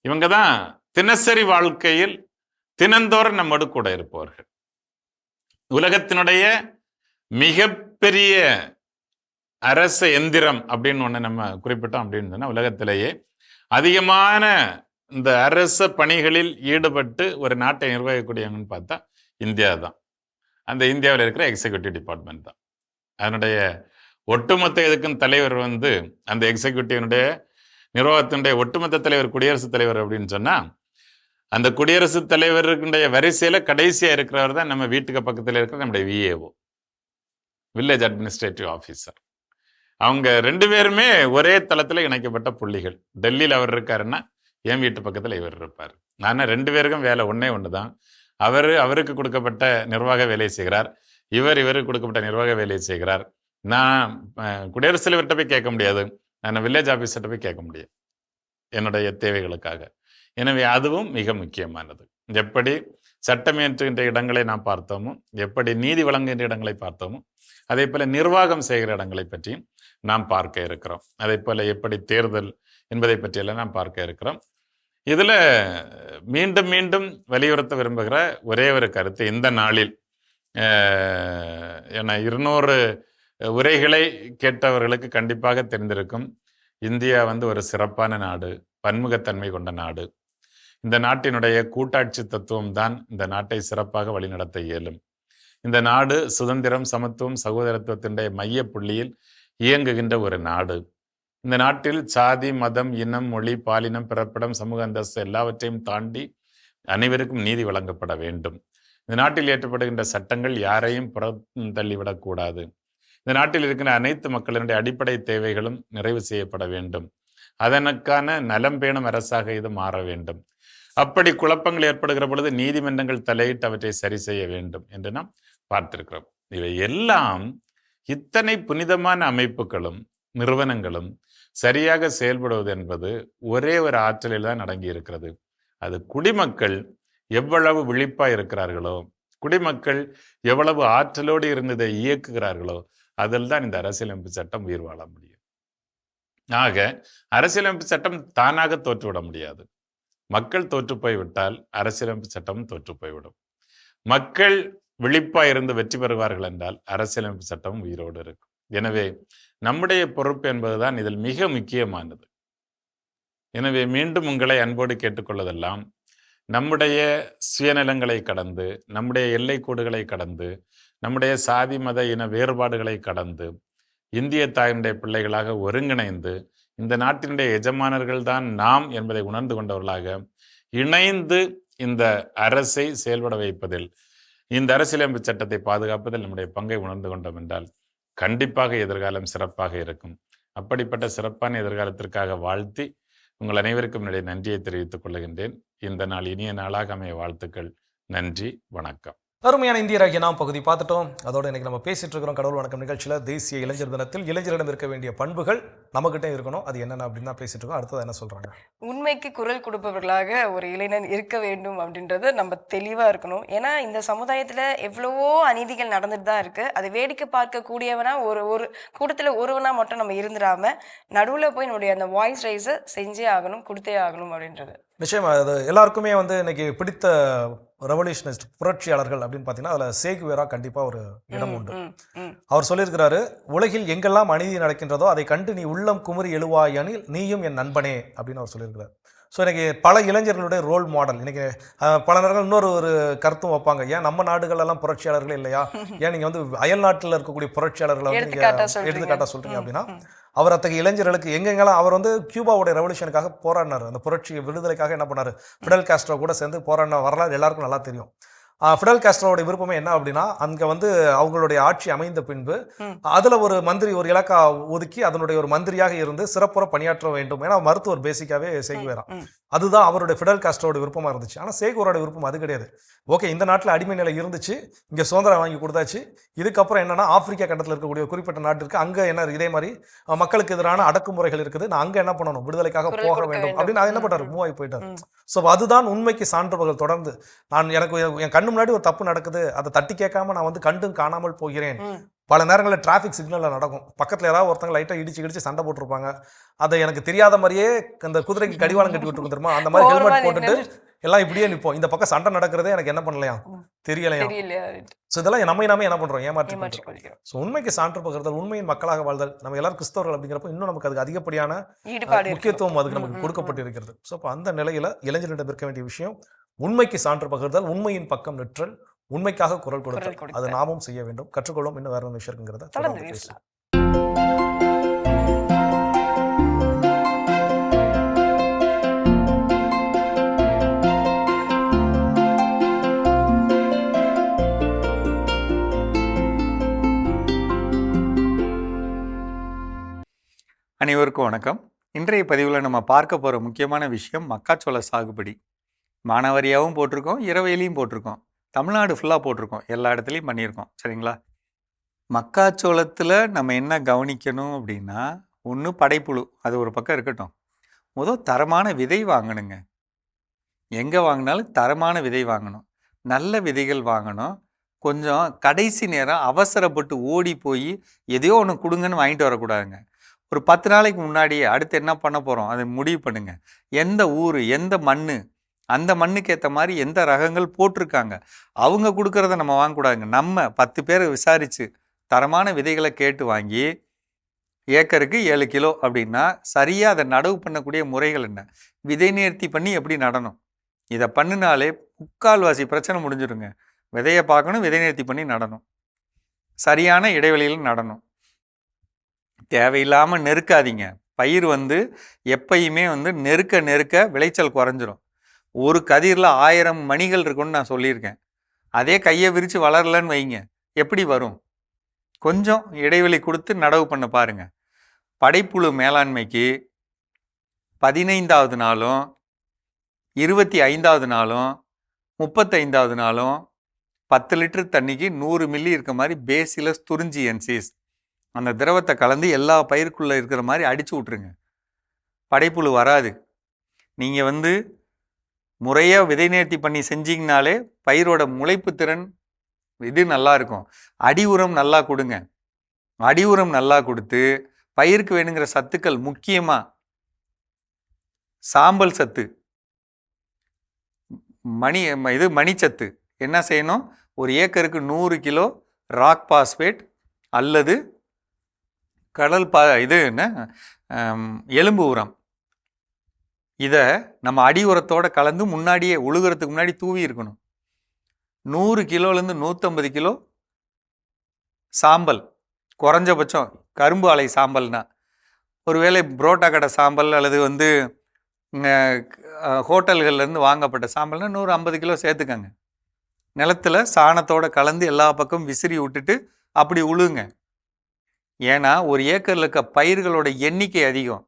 இவங்க தான் தினசரி வாழ்க்கையில் தினந்தோறும் நம்மோடு கூட இருப்பவர்கள். உலகத்தினுடைய மிகப்பெரிய அரச எந்திரம் அப்படின்னு ஒன்று நம்ம குறிப்பிட்டோம் அப்படின்னு சொன்னா, உலகத்திலேயே அதிகமான இந்த அரச பணிகளில் ஈடுபட்டு ஒரு நாட்டை நிர்வகிக்கக்கூடியவங்கன்னு பார்த்தா இந்தியா தான். அந்த இந்தியாவில் இருக்கிற எக்ஸிக்யூட்டிவ் டிபார்ட்மெண்ட் தான். அதனுடைய ஒட்டுமொத்த இதுக்கும் தலைவர் அந்த எக்ஸிக்யூட்டிவனுடைய நிர்வாகத்தினுடைய ஒட்டுமொத்த தலைவர் குடியரசுத் தலைவர் அப்படின்னு சொன்னா, அந்த குடியரசுத் தலைவருடைய வரிசையில கடைசியா இருக்கிறவர் தான் நம்ம வீட்டுக்கு பக்கத்தில் இருக்கிற நம்முடைய விஏஓ, வில்லேஜ் அட்மினிஸ்ட்ரேட்டிவ் ஆஃபீஸர். அவங்க 2 பேருமே ஒரே தளத்தில் இணைக்கப்பட்ட புள்ளிகள். டெல்லியில் அவர் இருக்காருன்னா என் வீட்டு பக்கத்தில் இவர் இருப்பார். ஆனால் 2 பேருக்கும் வேலை ஒன்று தான். அவருக்கு கொடுக்கப்பட்ட நிர்வாக வேலையை செய்கிறார், இவருக்கு கொடுக்கப்பட்ட நிர்வாக வேலையை செய்கிறார். நான் குடியரசுத் தலைவர்கிட்ட போய் கேட்க முடியாது, நான் வில்லேஜ் ஆஃபீஸர்கிட்ட போய் கேட்க முடியும் என்னுடைய தேவைகளுக்காக. எனவே அதுவும் மிக முக்கியமானது. எப்படி சட்டம் இயற்றுகின்ற இடங்களை நாம் பார்த்தோமோ, எப்படி நீதி வழங்குகின்ற இடங்களை பார்த்தோமோ, அதே போல நிர்வாகம் செய்கிற இடங்களை பற்றியும் நாம் பார்க்க இருக்கிறோம். அதே போல எப்படி தேர்தல் என்பதை பற்றியெல்லாம் நாம் பார்க்க இருக்கிறோம். இதுல மீண்டும் மீண்டும் வலியுறுத்த விரும்புகிற ஒரே ஒரு கருத்து, இந்த நாளில் ஏன்னா 200 உரைகளை கேட்டவர்களுக்கு கண்டிப்பாக தெரிந்திருக்கும். இந்தியா ஒரு சிறப்பான நாடு, பன்முகத்தன்மை கொண்ட நாடு. இந்த நாட்டினுடைய கூட்டாட்சி தத்துவம் தான் இந்த நாட்டை சிறப்பாக வழிநடத்த இயலும். இந்த நாடு சுதந்திரம், சமத்துவம், சகோதரத்துவத்தினுடைய மைய புள்ளியில் இயங்குகின்ற ஒரு நாடு. இந்த நாட்டில் சாதி, மதம், இனம், மொழி, பாலினம், பிறப்பிடம், சமூக அந்தஸ்து எல்லாவற்றையும் தாண்டி அனைவருக்கும் நீதி வழங்கப்பட வேண்டும். இந்த நாட்டில் ஏற்றப்படுகின்ற சட்டங்கள் யாரையும் புறந்தள்ளிவிடக்கூடாது. இந்த நாட்டில் இருக்கிற அனைத்து மக்களினுடைய அடிப்படை தேவைகளும் நிறைவு செய்யப்பட வேண்டும். அதனுக்கான நலம் பேணும் அரசாக இது மாற வேண்டும். அப்படி குழப்பங்கள் ஏற்படுகிற பொழுது நீதிமன்றங்கள் தலையிட்டு அவற்றை சரி செய்ய வேண்டும் என்று நாம் பார்த்திருக்கிறோம். இவை எல்லாம் இத்தனை புனிதமான அமைப்புகளும் நிறுவனங்களும் சரியாக செயல்படுவது என்பது ஒரே ஒரு ஆற்றலில் தான் அடங்கி இருக்கிறது. அது குடிமக்கள் எவ்வளவு விழிப்பா இருக்கிறார்களோ, குடிமக்கள் எவ்வளவு ஆற்றலோடு இருந்ததை இயக்குகிறார்களோ, அதில் தான் இந்த அரசியலமைப்பு சட்டம் உயிர் வாழ முடியும். ஆக அரசியலமைப்பு சட்டம் தானாக தோற்றுவிட முடியாது. மக்கள் தோற்று போய்விட்டால் அரசியலமைப்பு சட்டம் தோற்று போய்விடும். மக்கள் விழிப்பா இருந்து வெற்றி பெறுவார்கள் என்றால் அரசியலமைப்பு சட்டம் உயிரோடு இருக்கும். எனவே நம்முடைய பொறுப்பு என்பதுதான் இதில் மிக முக்கியமானது. எனவே மீண்டும் உங்களை அன்போடு கேட்டுக்கொள்வதெல்லாம், நம்முடைய சுயநலங்களை கடந்து, நம்முடைய எல்லை கோடுகளை கடந்து, நம்முடைய சாதி மத இன வேறுபாடுகளை கடந்து, இந்திய தாயினுடைய பிள்ளைகளாக ஒருங்கிணைந்து இந்த நாட்டினுடைய எஜமானர்கள் தான் நாம் என்பதை உணர்ந்து கொண்டவர்களாக இணைந்து இந்த அரசை செயல்பட வைப்பதில், இந்த அரசியலமைப்பு சட்டத்தை பாதுகாப்பதில் நம்முடைய பங்கை உணர்ந்து கொண்டோம் என்றால் கண்டிப்பாக எதிர்காலம் சிறப்பாக இருக்கும். அப்படிப்பட்ட சிறப்பான எதிர்காலத்திற்காக வாழ்த்தி உங்கள் அனைவருக்கும் என்னுடைய நன்றியை தெரிவித்துக் கொள்கின்றேன். இந்த நாள் இனிய நாளாக அமைய வாழ்த்துக்கள். நன்றி, வணக்கம். அருமையான இந்தியராகிய நாம் பகுதி பார்த்துட்டோம். அதோடு இன்னைக்கு நம்ம பேசிட்டு இருக்கிறோம் கடவுள் வணக்கம் நிகழ்ச்சியில் தேசிய இளைஞர் தினத்தில் இளைஞரிடம் இருக்க வேண்டிய பண்புகள் நமக்கிட்ட இருக்கணும். அது என்னென்ன அப்படின்னு தான் பேசிட்டு இருக்கோம். அடுத்தது என்ன சொல்றாங்க? உண்மைக்கு குரல் கொடுப்பவர்களாக ஒரு இளைஞன் இருக்க வேண்டும் அப்படின்றது நம்ம தெளிவாக இருக்கணும். ஏன்னா இந்த சமுதாயத்தில் எவ்வளவோ அநீதிகள் நடந்துட்டு தான் இருக்குது. அது வேடிக்கை பார்க்கக்கூடியவனா ஒரு கூட்டத்தில் ஒருவனா மட்டும் நம்ம இருந்துடாம நடுவில் போய் நம்முடைய அந்த வாய்ஸ் ரைஸை செஞ்சே ஆகணும், கொடுத்தே ஆகணும் அப்படின்றது. நிச்சயமா அது எல்லாருக்குமே இன்னைக்கு பிடித்த ரெவல்யூஷனிஸ்ட் புரட்சியாளர்கள் அப்படின்னு பார்த்தீங்கன்னா அதில் சேகுவேரா கண்டிப்பாக ஒரு இடம் உண்டு. அவர் சொல்லியிருக்கிறாரு, உலகில் எங்கெல்லாம் அநீதி நடக்கின்றதோ அதை கண்டு நீ உள்ளம் குமுறி எழுவாயனில் நீயும் என் நண்பனே அப்படின்னு அவர் சொல்லியிருக்கிறார். ஸோ இன்றைக்கி பல இளைஞர்களுடைய ரோல் மாடல் இன்றைக்கி பல நேரங்கள் இன்னொரு கருத்தும் வைப்பாங்க. ஏன் நம்ம நாடுகளெல்லாம் புரட்சியாளர்கள் இல்லையா, ஏன் நீங்கள் அயல் நாட்டில் இருக்கக்கூடிய புரட்சியாளர்களை நீங்கள் எடுத்துக்காட்டாக சொல்கிறீங்க அப்படின்னா, அவர் அத்தகைய இளைஞர்களுக்கு எங்கெங்கெல்லாம் அவர் கியூபாவுடைய ரெவல்யூஷனுக்காக போராடினார். அந்த புரட்சி விடுதலைக்காக என்ன பண்ணார், ஃபிடல் காஸ்ட்ரோ கூட சேர்ந்து போராடின வரலாறு எல்லாருக்கும் நல்லா தெரியும். ஃபிடல் காஸ்ட்ரோவுடைய விருப்பமே என்ன அப்படின்னா, அங்கே அவங்களுடைய ஆட்சி அமைந்த பின்பு அதில் ஒரு மந்திரி ஒரு இலக்கா ஒதுக்கி அதனுடைய ஒரு மந்திரியாக இருந்து சிறப்புற பணியாற்ற வேண்டும். ஏன்னா மருத்துவர் பேசிக்காவே சேகுவேரா, அதுதான் அவருடைய ஃபிடல் காஸ்ட்ரோட விருப்பமாக இருந்துச்சு. ஆனால் சேகுவேரோட விருப்பம் அது கிடையாது. ஓகே, இந்த நாட்டில் அடிமை நிலை இருந்துச்சு, இங்கே சுதந்திரம் வாங்கி கொடுத்தாச்சு, இதுக்கப்புறம் என்னன்னா ஆப்பிரிக்கா கண்டத்தில் இருக்கக்கூடிய குறிப்பிட்ட நாட்டிற்கு அங்கே என்ன இதே மாதிரி மக்களுக்கு எதிரான அடக்குமுறைகள் இருக்குது, நான் அங்கே என்ன பண்ணணும், விடுதலைக்காக போக வேண்டும் அப்படின்னு நான் என்ன பண்ணார், மூவ் ஆகி போயிட்டார். ஸோ அதுதான் உண்மைக்கு சான்றுகள். தொடர்ந்து எனக்கு என் கண்ணு முன்னாடி ஒரு தப்பு நடக்குது, அதை தட்டி கேட்காம நான் கண்டும் காணாமல் போகிறேன். பல நேரங்களில் டிராஃபிக் சிக்னலில் நடக்கும், பக்கத்தில் ஏதாவது ஒருத்தங்க லைட்டாக இடிச்சு சண்டை போட்டிருப்பாங்க, அதை எனக்கு தெரியாத மாதிரியே அந்த குதிரைக்கு கடிவாளம் கட்டி விட்டுருக்கும் தெரியுமா, அந்த மாதிரி ஹெல்மெட் போட்டுட்டு எல்லாம் இப்படியே நிற்போம். இந்த பக்கம் சண்டை நடக்கிறதே எனக்கு என்ன பண்ணலையா, தெரியலையா. ஸோ இதெல்லாம் நாம என்ன பண்றோம், ஏமாற்றி. ஸோ உண்மைக்கு சான்று பகிர்தல், உண்மையின் மக்களாக வாழ்தல், நம்ம எல்லாரும் கிறிஸ்தவர்கள் அப்படிங்கிறப்ப இன்னும் நமக்கு அதுக்கு அதிகப்படியான முக்கியத்துவம் அதுக்கு நமக்கு கொடுக்கப்பட்டு இருக்கிறது. ஸோ அப்போ அந்த நிலையில இளைஞர்களிடம் இருக்க வேண்டிய விஷயம் உண்மைக்கு சான்று பகிர்தல், உண்மையின் பக்கம் நிற்றல், உண்மைக்காக குரல் கொடுத்தல். அது நாமும் செய்ய வேண்டும், கற்றுக்கொள்ளும். இன்னும் வேற ஒரு விஷயம் இருக்குங்கிறத தொடர்ந்து பேசலாம். அனைவருக்கும் வணக்கம். இன்றைய பதிவில் நம்ம பார்க்க போகிற முக்கியமான விஷயம் மக்காச்சோள சாகுபடி. மானாவாரியாகவும் போட்டிருக்கோம், இரவையிலையும் போட்டிருக்கோம், தமிழ்நாடு ஃபுல்லாக போட்டிருக்கோம், எல்லா இடத்துலையும் பண்ணியிருக்கோம். சரிங்களா? மக்காச்சோளத்தில் நம்ம என்ன கவனிக்கணும் அப்படின்னா, ஒன்று படைப்புழு, அது ஒரு பக்கம் இருக்கட்டும். தரமான விதை வாங்கணுங்க. எங்கே வாங்கினாலும் தரமான விதை வாங்கணும், நல்ல விதைகள் வாங்கணும். கொஞ்சம் கடைசி நேரம் அவசரப்பட்டு ஓடி போய் எதையோ ஒன்று கொடுங்கன்னு வாங்கிட்டு வரக்கூடாதுங்க. ஒரு 10 நாளைக்கு முன்னாடியே அடுத்து என்ன பண்ண போகிறோம் அதை முடிவு பண்ணுங்க. எந்த ஊர், எந்த மண், அந்த மண்ணுக்கு ஏற்ற மாதிரி எந்த ரகங்கள் போட்டிருக்காங்க, அவங்க கொடுக்குறத நம்ம வாங்கக்கூடாதுங்க. நம்ம 10 பேரை விசாரித்து தரமான விதைகளை கேட்டு வாங்கி ஏக்கருக்கு 7 கிலோ அப்படின்னா சரியாக அதை நடவு பண்ணக்கூடிய முறைகள் என்ன, விதை நேர்த்தி பண்ணி எப்படி நடணும், இதை பண்ணினாலே முக்கால்வாசி பிரச்சனை முடிஞ்சிடுங்க. விதையை பார்க்கணும், விதை நேர்த்தி பண்ணி நடணும், சரியான இடைவெளியில் நடணும், தேவையில்லாமல் நெருக்காதீங்க. பயிர் எப்பயுமே நெருக்க நெருக்க விளைச்சல் குறைஞ்சிரும். ஒரு கதிரில் 1000 மணிகள் இருக்குன்னு நான் சொல்லியிருக்கேன். அதே கையை விரித்து வளரலன்னு வைங்க, எப்படி வரும்? கொஞ்சம் இடைவெளி கொடுத்து நடவு பண்ண பாருங்க. படைப்புழு மேலாண்மைக்கு 15வது நாளும் 25வது நாளும் 35வது நாளும் 10 லிட்டர் தண்ணிக்கு 100 மில்லி இருக்க மாதிரி பேசிலஸ் துரிஞ்சியன்சிஸ் அந்த திரவத்தை கலந்து எல்லா பயிருக்குள்ளே இருக்கிற மாதிரி அடிச்சு விட்ருங்க. படைப்புழு வராது. நீங்கள் முறையாக விதை நேர்த்தி பண்ணி செஞ்சிங்கனாலே பயிரோட முளைப்பு திறன் இது நல்லா இருக்கும். அடி உரம் நல்லா கொடுங்க. அடி உரம் நல்லா கொடுத்து பயிருக்கு வேணுங்கிற சத்துக்கள், முக்கியமாக சாம்பல் சத்து, மணிச்சத்து என்ன செய்யணும், ஒரு ஏக்கருக்கு 100 கிலோ ராக் பாஸ்பேட் அல்லது கடல் எலும்பு உரம், இதை நம்ம அடி உரத்தோடு கலந்து முன்னாடியே உழுகிறதுக்கு முன்னாடி தூவி இருக்கணும். 100 கிலோலேருந்து 150 கிலோ சாம்பல், குறைஞ்சபட்சம் கரும்பு ஆலை சாம்பல்னா, ஒருவேளை புரோட்டா கடை சாம்பல் அல்லது ஹோட்டல்கள்லேருந்து வாங்கப்பட்ட சாம்பல்னா 150 கிலோ சேர்த்துக்கங்க. நிலத்தில் சாணத்தோடு கலந்து எல்லா பக்கம் விசிறி விட்டுட்டு அப்படி உழுங்க. ஏன்னா ஒரு ஏக்கரில் இருக்க பயிர்களோட எண்ணிக்கை அதிகம்,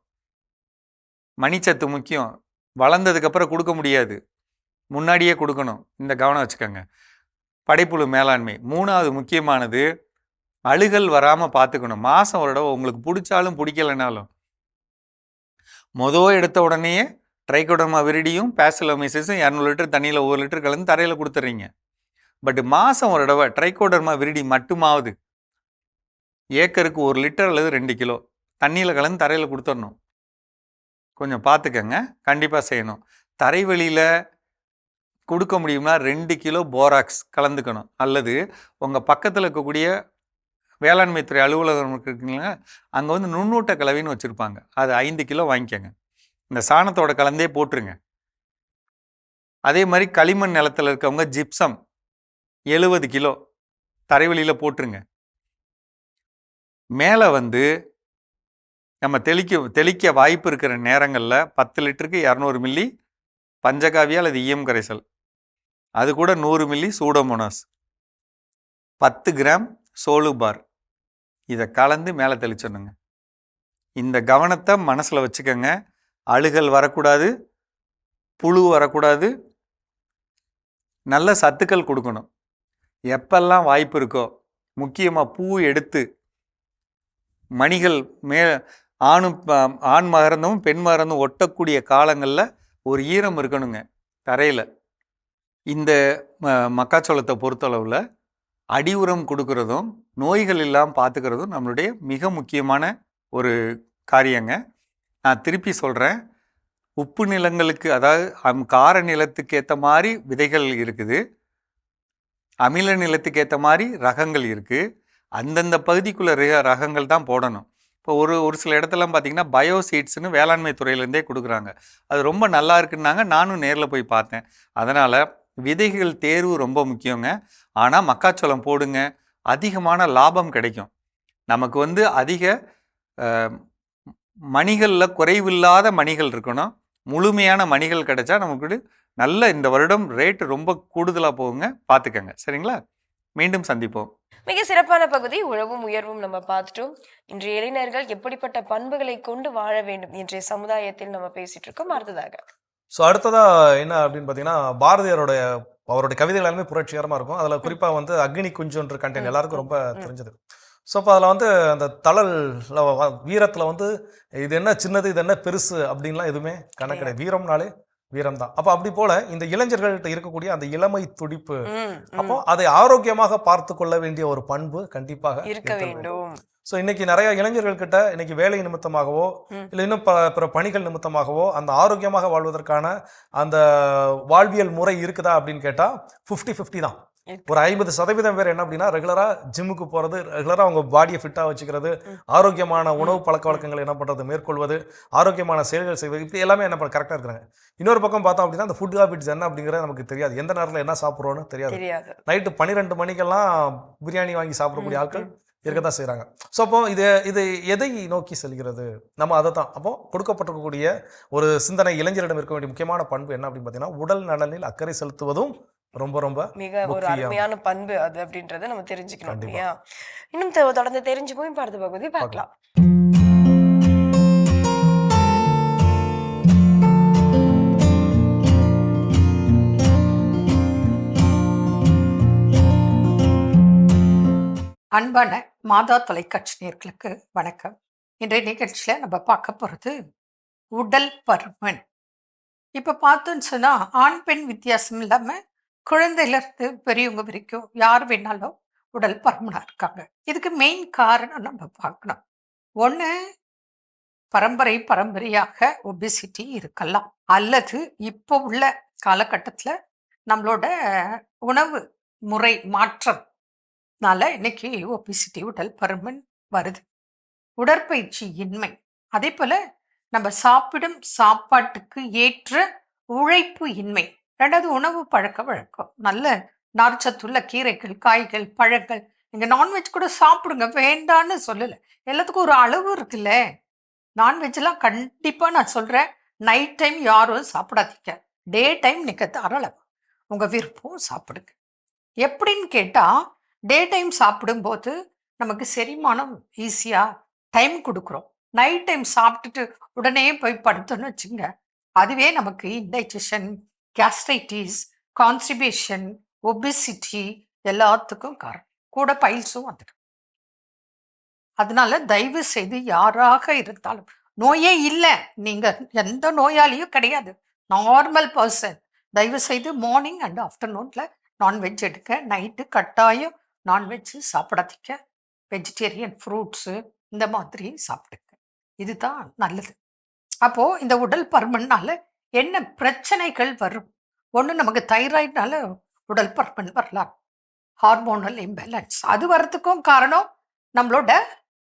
மணிச்சத்து முக்கியம். வளர்ந்ததுக்கப்புறம் கொடுக்க முடியாது, முன்னாடியே கொடுக்கணும். இந்த கவனம் வச்சுக்கோங்க. படைப்புழு மேலாண்மை 3வது முக்கியமானது, அழுகல் வராமல் பார்த்துக்கணும். மாதம் ஒரு தடவை உங்களுக்கு பிடிச்சாலும் பிடிக்கலைனாலும் எடுத்த உடனேயே ட்ரைகோடர்மா விரிடியும் பேசிலோமைசிஸும் 200 லிட்டர் தண்ணியில் 1 லிட்டர் கலந்து தரையில் கொடுத்துட்றீங்க. பட் மாதம் ஒரு தடவை ட்ரைகோடர்மா விரிடி மட்டுமாவது ஏக்கருக்கு 1 லிட்டர் அல்லது 2 கிலோ தண்ணியில் கலந்து தரையில் கொடுத்துடணும். கொஞ்சம் பார்த்துக்கங்க, கண்டிப்பாக செய்யணும். தரைவெளியில் கொடுக்க முடியும்னா 2 கிலோ போராக்ஸ் கலந்துக்கணும். அல்லது உங்கள் பக்கத்தில் இருக்கக்கூடிய வேளாண்மை துறை அலுவலகம் இருக்குங்களா, அங்கே நுண்ணூட்ட கலவைன்னு வச்சுருப்பாங்க, அது 5 கிலோ வாங்கிக்கோங்க. இந்த சாணத்தோட கலந்தே போட்டுருங்க. அதே மாதிரி களிமண் நிலத்தில் இருக்கவங்க ஜிப்சம் 70 கிலோ தரைவெளியில் போட்டுருங்க. மேலே நம்ம தெளிக்க வாய்ப்பு இருக்கிற நேரங்களில் 10 லிட்டருக்கு 200 மில்லி பஞ்சகாவியா அல்லது ஈயம் கரைசல், அது கூட 100 மில்லி சூடோமோனாஸ், 10 கிராம் சோலுபார், இதை கலந்து மேலே தெளிச்சிடணுங்க. இந்த கவனத்தை மனசில் வச்சுக்கோங்க. அழுகல் வரக்கூடாது, புழு வரக்கூடாது, நல்ல சத்துக்கள் கொடுக்கணும். எப்பெல்லாம் வாய்ப்பு இருக்கோ, முக்கியமாக பூ எடுத்து மணிகள் ஆண் மகரந்தும் பெண் மகரந்தும் ஒட்டக்கூடிய காலங்களில் ஒரு ஈரம் இருக்கணுங்க தரையில். இந்த மக்காச்சோளத்தை பொறுத்தளவில் அடி உரம் கொடுக்கறதும் நோய்கள் இல்லாமல் பார்த்துக்கிறதும் நம்மளுடைய மிக முக்கியமான ஒரு காரியங்க. நான் திருப்பி சொல்கிறேன், உப்பு நிலங்களுக்கு, அதாவது கார நிலத்துக்கு ஏற்ற மாதிரி விதைகள் இருக்குது, அமில நிலத்துக்கு ஏற்ற மாதிரி ரகங்கள் இருக்குது. அந்தந்த பகுதிக்குள்ள ரகங்கள் தான் போடணும். இப்போ ஒரு சில இடத்துலாம் பார்த்தீங்கன்னா பயோ சீட்ஸ்னு வேளாண்மை துறையிலேருந்தே கொடுக்குறாங்க. அது ரொம்ப நல்லா இருக்குன்னாங்க, நானும் நேரில் போய் பார்த்தேன். அதனால் விதைகள் தேர்வு ரொம்ப முக்கியங்க. ஆனால் மக்காச்சோளம் போடுங்க, அதிகமான லாபம் கிடைக்கும். நமக்கு அதிக மணிகளில் குறைவில்லாத மணிகள் இருக்கணும். முழுமையான மணிகள் கிடைச்சா நமக்கு நல்ல இந்த வருடம் ரேட்டு ரொம்ப கூடுதலாக போகுங்க, பார்த்துக்கங்க. சரிங்களா? மீண்டும் சந்திப்போம். மிக சிறப்பான பகுதி உழவும் உயர்வும் நம்ம பார்த்துட்டோம். இன்றைய இளைஞர்கள் எப்படிப்பட்ட பண்புகளை கொண்டு வாழ வேண்டும் இன்றைய சமுதாயத்தில் நம்ம பேசிட்டு இருக்கோம். அடுத்ததாக என்ன அப்படின்னு பார்த்தீங்கன்னா, பாரதியாருடைய அவருடைய கவிதைகள் எல்லாமே புரட்சிகரமாக இருக்கும். அதில் குறிப்பாக அக்னி குஞ்சுன்ற கண்டென்ட் எல்லாருக்கும் ரொம்ப தெரிஞ்சது. ஸோ இப்போ அதில் அந்த தளல் வீரத்தில் இது என்ன சின்னது இது என்ன பெருசு அப்படின்லாம் எதுவுமே கணக்கு கிடையாது. வீரம்னாலே வீரம் தான். அப்போ அப்படி போல இந்த இளைஞர்கள்ட்ட இருக்கக்கூடிய அந்த இளமை துடிப்பு, அப்போ அதை ஆரோக்கியமாக பார்த்து கொள்ள வேண்டிய ஒரு பண்பு கண்டிப்பாக இருக்க வேண்டும். ஸோ இன்னைக்கு நிறைய இளைஞர்கள் கிட்ட இன்னைக்கு வேலை நிமித்தமாகவோ இல்லை இன்னும் பிற பணிகள் நிமித்தமாகவோ அந்த ஆரோக்கியமாக வாழ்வதற்கான அந்த வாழ்வியல் முறை இருக்குதா அப்படின்னு கேட்டால் 50-50 தான். ஒரு 50% பேர் என்ன அப்படின்னா ரெகுலராக ஜிம்முக்கு போகிறது, ரெகுலராக அவங்க பாடியை ஃபிட்டாக வச்சுக்கிறது, ஆரோக்கியமான உணவு பழக்க வழக்கங்களை என்ன பண்ணுறது மேற்கொள்வது, ஆரோக்கியமான செயல்கள் செய்வது, இப்படி எல்லாமே என்ன கரெக்டாக இருக்கிறாங்க. இன்னொரு பக்கம் பார்த்தோம் அப்படின்னா அந்த ஃபுட் ஹாபிட்ஸ் என்ன அப்படிங்கிறது நமக்கு தெரியாது. எந்த நேரத்தில் என்ன சாப்பிட்றோன்னு தெரியாது. நைட்டு 12 மணிக்கெல்லாம் பிரியாணி வாங்கி சாப்பிடக்கூடிய ஆட்கள் இருக்க தான் செய்கிறாங்க. ஸோ அப்போ இது எதை நோக்கி செல்கிறது? நம்ம அதை தான் அப்போ கொடுக்கப்பட்டிருக்கக்கூடிய ஒரு சிந்தனை இளைஞரிடம் இருக்க வேண்டிய முக்கியமான பண்பு என்ன அப்படின்னு பார்த்தீங்கன்னா, உடல் நலனில் அக்கறை செலுத்துவதும் ரொம்ப ரொம்ப மிக ஒரு அருமையான பண்பு அது அப்படின்றத நம்ம தெரிஞ்சுக்கணும் இல்லையா? இன்னும் தொடர்ந்து தெரிஞ்சு போய் அடுத்த பகுதி பார்க்கலாம். அன்பான மாதா தொலைக்காட்சி நேயர்களுக்கு வணக்கம். இன்றைய நிகழ்ச்சியில் நம்ம பார்க்க போகிறது உடல் பருமன். இப்போ பார்த்தோன்னு சொன்னால் ஆண் பெண் வித்தியாசம் இல்லாமல் குழந்தையிலேருந்து பெரியவங்க வரைக்கும் யார் வேணாலும் உடல் பருமனாக இருக்காங்க. இதுக்கு மெயின் காரணம் நம்ம பார்க்கணும். ஒன்று, பரம்பரையாக ஒபிசிட்டி இருக்கலாம், அல்லது இப்போ உள்ள காலகட்டத்தில் நம்மளோட உணவு முறை மாற்றம் இன்னைக்கு ஒபிசிட்டி உடல் பருமன் வருது. உடற்பயிற்சி இன்மை, அதே போல நம்ம சாப்பிடும் சாப்பாட்டுக்கு ஏற்ற உழைப்பு இன்மை. ரெண்டாவது, உணவு பழக்க வழக்கம், நல்ல நார்ச்சத்துள்ள கீரைகள், காய்கள், பழங்கள். நீங்க நான்வெஜ் கூட சாப்பிடுங்க, வேண்டான்னு சொல்லலை. எல்லாத்துக்கும் ஒரு அளவு இருக்குல்ல. நான்வெஜ்லாம் கண்டிப்பா நான் சொல்றேன், நைட் டைம் யாரும் சாப்பிடாதீங்க. டே டைம் நீங்க தாராளமா உங்க விருப்பம் சாப்பிடுங்க. எப்படின்னு கேட்டா, டே டைம் சாப்பிடும்போது நமக்கு செரிமானம் ஈஸியாக டைம் கொடுக்குறோம். நைட் டைம் சாப்பிட்டுட்டு உடனே போய் படுத்தோன்னு வச்சுங்க, அதுவே நமக்கு இன்டைஜஷன், கேஸ்ட்ரைட்டிஸ், கான்ஸ்டிபேஷன், ஒபிசிட்டி எல்லாத்துக்கும் காரணம். கூட பைல்ஸும் வந்துடும். அதனால தயவு செய்து யாராக இருந்தாலும், நோயே இல்லை, நீங்கள் எந்த நோயாளியும் கிடையாது, நார்மல் பர்சன், தயவு செய்து மார்னிங் அண்ட் ஆஃப்டர்நூனில் நான்வெஜ் எடுக்க. நைட்டு கட்டாயம் நான்வெஜ் சாப்பிடாதீங்க. வெஜிடேரியன் ஃப்ரூட்ஸு இந்த மாதிரி சாப்பிடுங்க. இதுதான் நல்லது. அப்போது இந்த உடல் பருமனால் என்ன பிரச்சனைகள் வரும்? ஒன்று, நமக்கு தைராய்டுனால உடல் பருமன் வரலாம். ஹார்மோனல் இம்பேலன்ஸ், அது வர்றதுக்கும் காரணம் நம்மளோட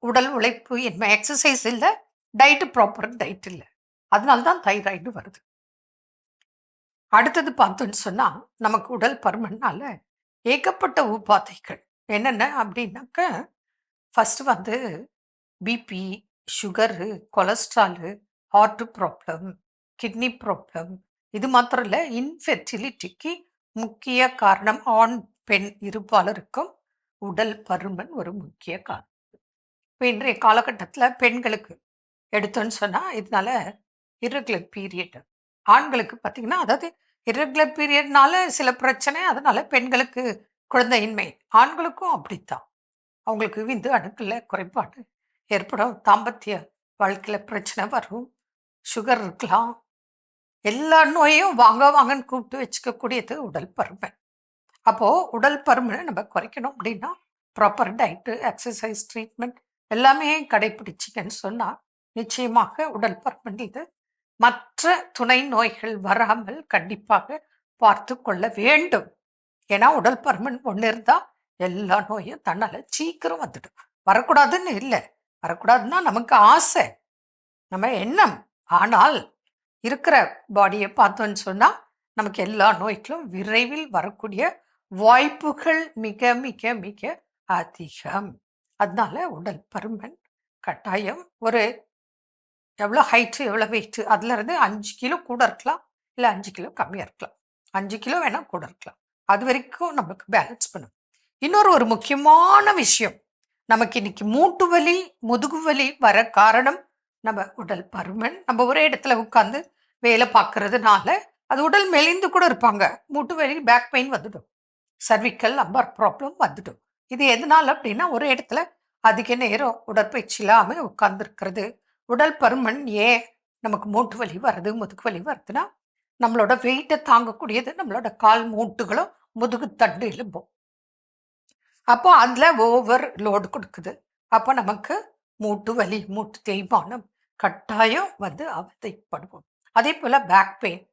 உடல் உழைப்பு இன்மை, எக்ஸசைஸ் இல்லை, டயட்டு ப்ராப்பர் டயட் இல்லை, அதனால தான் தைராய்டு வருது. அடுத்தது பார்த்தோன்னு சொன்னால், நமக்கு உடல் பருமனால் ஏகப்பட்ட உபாதைகள் என்னென்ன அப்படின்னாக்க, first BP, sugar, cholesterol, heart problem, kidney problem. இது மாத்திரம் இல்லை, இன்ஃபெர்டிலிட்டிக்கு முக்கிய காரணம் ஆண் பெண் இருபாலருக்கும் உடல் பருமன் ஒரு முக்கிய காரணம். இப்போ இன்றைய காலகட்டத்தில் பெண்களுக்கு எடுத்தோன்னு சொன்னால், இதனால இர்ரெகுலர் பீரியட். ஆண்களுக்கு பார்த்திங்கன்னா, அதாவது இர்ரெகுலர் பீரியட்னால சில பிரச்சனை, அதனால பெண்களுக்கு குழந்தையின்மை. ஆண்களுக்கும் அப்படித்தான், அவங்களுக்கு விந்து அணுக்களில் குறைபாடு ஏற்படும், தாம்பத்திய வாழ்க்கையில் பிரச்சனை வரும், சுகர் இருக்கலாம். எல்லா நோயையும் வாங்கன்னு கூப்பிட்டு வச்சுக்கக்கூடியது உடல் பருமன். அப்போது உடல் பருமனை நம்ம குறைக்கணும் அப்படின்னா ப்ராப்பர் டயட்டு, எக்ஸசைஸ், ட்ரீட்மெண்ட் எல்லாமே கடைப்பிடிச்சிங்கன்னு சொன்னால் நிச்சயமாக உடல் பருமன் இது மற்ற துணை நோய்கள் வராமல் கண்டிப்பாக பார்த்து கொள்ள வேண்டும். ஏன்னா உடல் பருமன் ஒன்று இருந்தால் எல்லா நோயும் தன்னால் சீக்கிரம் வந்துடும். வரக்கூடாதுன்னு இல்லை, வரக்கூடாதுன்னா நமக்கு ஆசை, நம்ம எண்ணம். ஆனால் இருக்கிற பாடியை பார்த்தோன்னு சொன்னால் நமக்கு எல்லா நோய்களும் விரைவில் வரக்கூடிய வாய்ப்புகள் மிக மிக மிக அதிகம். அதனால உடல் பருமன் கட்டாயம். ஒரு எவ்வளோ ஹைட்டு, எவ்வளோ வெயிட்டு, அதுலேருந்து 5 கிலோ கூட இருக்கலாம், இல்லை 5 கிலோ கம்மியாக இருக்கலாம், 5 கிலோ வேணால் கூட இருக்கலாம். அது வரைக்கும் நமக்கு பேலன்ஸ் பண்ணும். ஒரு முக்கியமான விஷயம், நமக்கு இன்னைக்கு மூட்டு வலி, முதுகு வலி வர காரணம் நம்ம உடல் பருமன். நம்ம ஒரே இடத்துல உட்காந்து வேலை பார்க்கறதுனால அது உடல் மெலிந்து கூட இருப்பாங்க, மூட்டு வலி, பேக் பெயின் வந்துடும், சர்விக்கல் லம்பர் ப்ராப்ளம் வந்துடும். இது எதனால அப்படின்னா, ஒரு இடத்துல அதிக நேரம் உடற்பயிற்சி இல்லாமல் உட்கார்ந்துருக்கிறது. உடல் பருமன் ஏன் நமக்கு மூட்டு வலி வருது, முதுகு வலி வருதுன்னா, நம்மளோட வெயிட்டை தாங்கக்கூடியது நம்மளோட கால் மூட்டுகளும் முதுகு தண்டு எலும்பும். அப்போ அதில் ஓவர் லோடு கொடுக்குது. அப்போ நமக்கு மூட்டு வலி, மூட்டு தேய்மானம் கட்டாயம் அவதைப்படுவோம். அதே போல் back pain,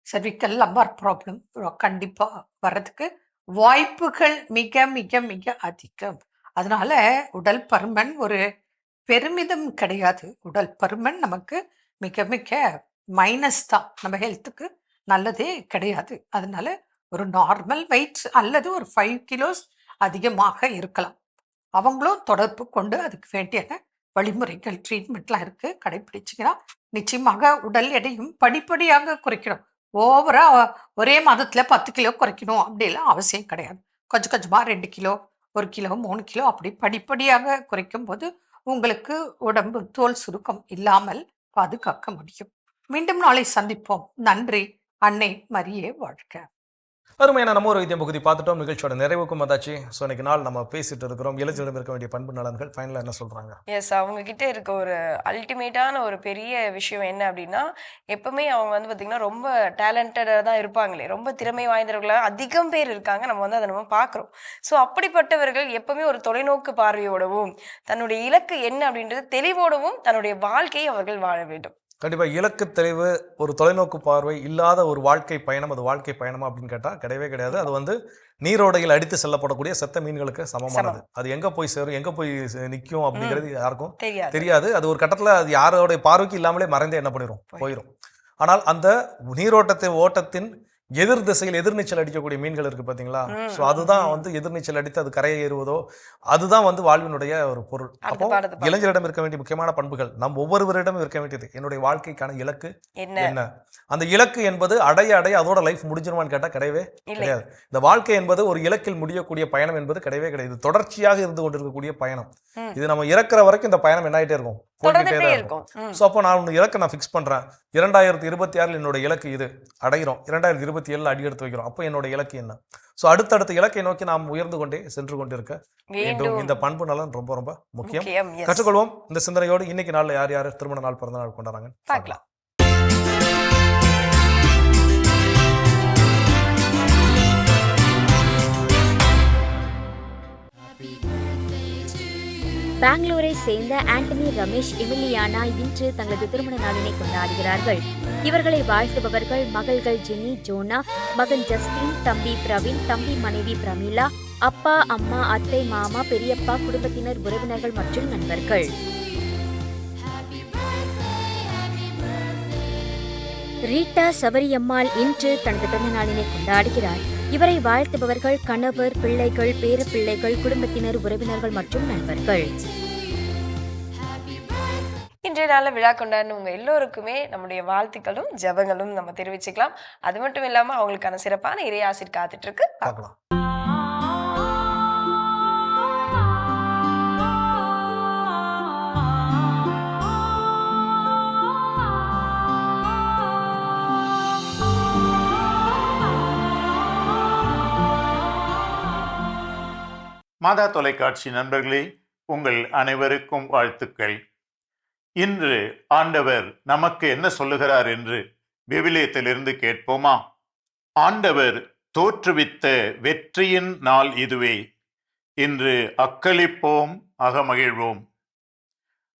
cervical lumbar problem கண்டிப்பாக வர்றதுக்கு வாய்ப்புகள் மிக மிக மிக அதிகம். அதனால உடல் பருமன் ஒரு பெருமிதம் கிடையாது. உடல் பருமன் நமக்கு மிக மிக மைனஸ் தான். நம்ம ஹெல்த்துக்கு நல்லதே கிடையாது. அதனால ஒரு நார்மல் வெயிட் அல்லது ஒரு 5 கிலோஸ் அதிகமாக இருக்கலாம். அவங்களும் தொடர்பு கொண்டு அதுக்கு வேண்டிய வழிமுறைகள் ட்ரீட்மெண்ட்லாம் இருக்கு, கடைபிடிச்சிங்கன்னா நிச்சயமாக உடல் எடையும் படிப்படியாக குறைக்கணும். ஓவரா ஒரே மாதத்துல 10 கிலோ குறைக்கணும் அப்படிலாம் அவசியம் கிடையாது. கொஞ்சம் கொஞ்சமா 2 கிலோ, 1 கிலோ, 3 கிலோ அப்படி படிப்படியாக குறைக்கும் போது உங்களுக்கு உடம்பு தோல் சுருக்கம் இல்லாமல் பாதுகாக்க முடியும். மீண்டும் நாளை சந்திப்போம். நன்றி. அன்னை மரியே வாழ்க. அருமையான நம்ம ஒரு வைத்தியம் பகுதி பார்த்துட்டோம். நிகழ்ச்சியோட நிறைவுக்கும் வந்தாச்சு. ஸோ இன்னைக்கு நாள் நம்ம பேசிட்டு இருக்கிறோம் இளைஞரிடம் இருக்க வேண்டிய பண்பு நலன்கள். ஃபைனலாக என்ன சொல்றாங்க? எஸ், அவங்க கிட்ட இருக்க ஒரு அல்டிமேட்டான ஒரு பெரிய விஷயம் என்ன அப்படின்னா, எப்பவுமே அவங்க வந்து பார்த்தீங்கன்னா ரொம்ப டேலண்டடாக தான் இருப்பாங்களே, ரொம்ப திறமை வாய்ந்தவர்களாக அதிகம் பேர் இருக்காங்க. நம்ம வந்து அதை நம்ம பார்க்குறோம். ஸோ அப்படிப்பட்டவர்கள் எப்பவுமே ஒரு தொலைநோக்கு பார்வையோடவும் தன்னுடைய இலக்கு என்ன அப்படின்றது தெளிவோடவும் தன்னுடைய வாழ்க்கையை அவர்கள் வாழ வேண்டும். கண்டிப்பாக இலக்கு தெளிவு, ஒரு தொலைநோக்கு பார்வை இல்லாத ஒரு வாழ்க்கை பயணம், அது வாழ்க்கை பயணமா அப்படின்னு கேட்டால் கிடையவே கிடையாது. அது வந்து நீரோடையில் அடித்து செல்லப்படக்கூடிய செத்த மீன்களுக்கு சமமானது. அது எங்கே போய் சேரும், எங்கே போய் நிற்கும் அப்படிங்கிறது யாருக்கும் தெரியாது. அது ஒரு கட்டத்தில் அது யாரோடைய பார்வைக்கு இல்லாமலே மறைந்தே என்ன பண்ணிடும், போயிடும். ஆனால் அந்த ஓட்டத்தின் எதிர் திசையில் எதிர்நீச்சல் அடிக்கக்கூடிய மீன்கள் இருக்கு பார்த்தீங்களா? ஸோ அதுதான் வந்து எதிர்நீச்சல் அடித்து அது கரையை ஏறுவதோ அதுதான் வந்து வாழ்வினுடைய ஒரு பொருள். அப்போ இளைஞரிடம் இருக்க வேண்டிய முக்கியமான பண்புகள் நம் ஒவ்வொருவரிடம் இருக்க வேண்டியது, என்னுடைய வாழ்க்கைக்கான இலக்கு என்ன? அந்த இலக்கு என்பது அடைய அதோட லைஃப் முடிஞ்சிருமான்னு கேட்டால் கிடையவே கிடையாது. இந்த வாழ்க்கை என்பது ஒரு இலக்கில் முடியக்கூடிய பயணம் என்பது கிடையவே கிடையாது. தொடர்ச்சியாக இருந்து கொண்டிருக்கக்கூடிய பயணம். இது நம்ம இறக்குற வரைக்கும் இந்த பயணம் என்ன ஆகிட்டே இருக்கும், போய்கிட்டே தான் இருக்கும். ஸோ அப்போ நான் ஒன்று இலக்கை நான் ஃபிக்ஸ் பண்ணுறேன். 2026 என்னோட இலக்கு இது, அடைகிறோம். 2027 அடி எடுத்து வைக்கிறோம். அப்போ என்னோட இலக்கு என்ன? ஸோ அடுத்தடுத்த இலக்கை நோக்கி நாம் உயர்ந்து கொண்டே சென்று கொண்டிருக்க வேண்டும். இந்த பண்பு நலன் ரொம்ப ரொம்ப முக்கியம். கற்றுக்கொள்வோம். இந்த சிந்தனையோடு இன்னைக்கு நாளில் யார் யார் திருமண நாள், பிறந்த நாள் கொண்டாடுறாங்க பார்க்கலாம். பெங்களூரை சேர்ந்த ஆண்டனி, ரமேஷ், எமிலியானா இன்று தங்களது திருமண நாளினை கொண்டாடுகிறார்கள். இவர்களை வாழ்த்துபவர்கள் மகள்கள் ஜெனி, ஜோனா, மகன் ஜஸ்டின், தம்பி பிரவீன், தம்பி மனைவி பிரமிளா, அப்பா, அம்மா, அத்தை, மாமா, பெரியப்பா, குடும்பத்தினர், உறவினர்கள் மற்றும் நண்பர்கள். ரீட்டா சபரியம்மாள் இன்று தனது பிறந்த நாளினை கொண்டாடுகிறார். இவரை வாழ்த்துபவர்கள் கணவர், பிள்ளைகள், பேரப்பிள்ளைகள், குடும்பத்தினர், உறவினர்கள் மற்றும் நண்பர்கள். இன்றைய நாளில் விழா கொண்டாடின உங்க எல்லோருக்குமே நம்முடைய வாழ்த்துக்களும் ஜெபங்களும் நம்ம தெரிவிச்சுக்கலாம். அது மட்டும் இல்லாம அவங்களுக்கான சிறப்பான இறையாசிர் காத்துட்டு இருக்கு, பார்க்கலாம். மாதா தொலைக்காட்சி நண்பர்களே, உங்கள் அனைவருக்கும் வாழ்த்துக்கள். இன்று ஆண்டவர் நமக்கு என்ன சொல்லுகிறார் என்று விவிலியத்திலிருந்து கேட்போமா? ஆண்டவர் தோற்றுவித்த வெற்றியின் நாள் இதுவே, இன்று அக்களிப்போம், அகமகிழ்வோம்.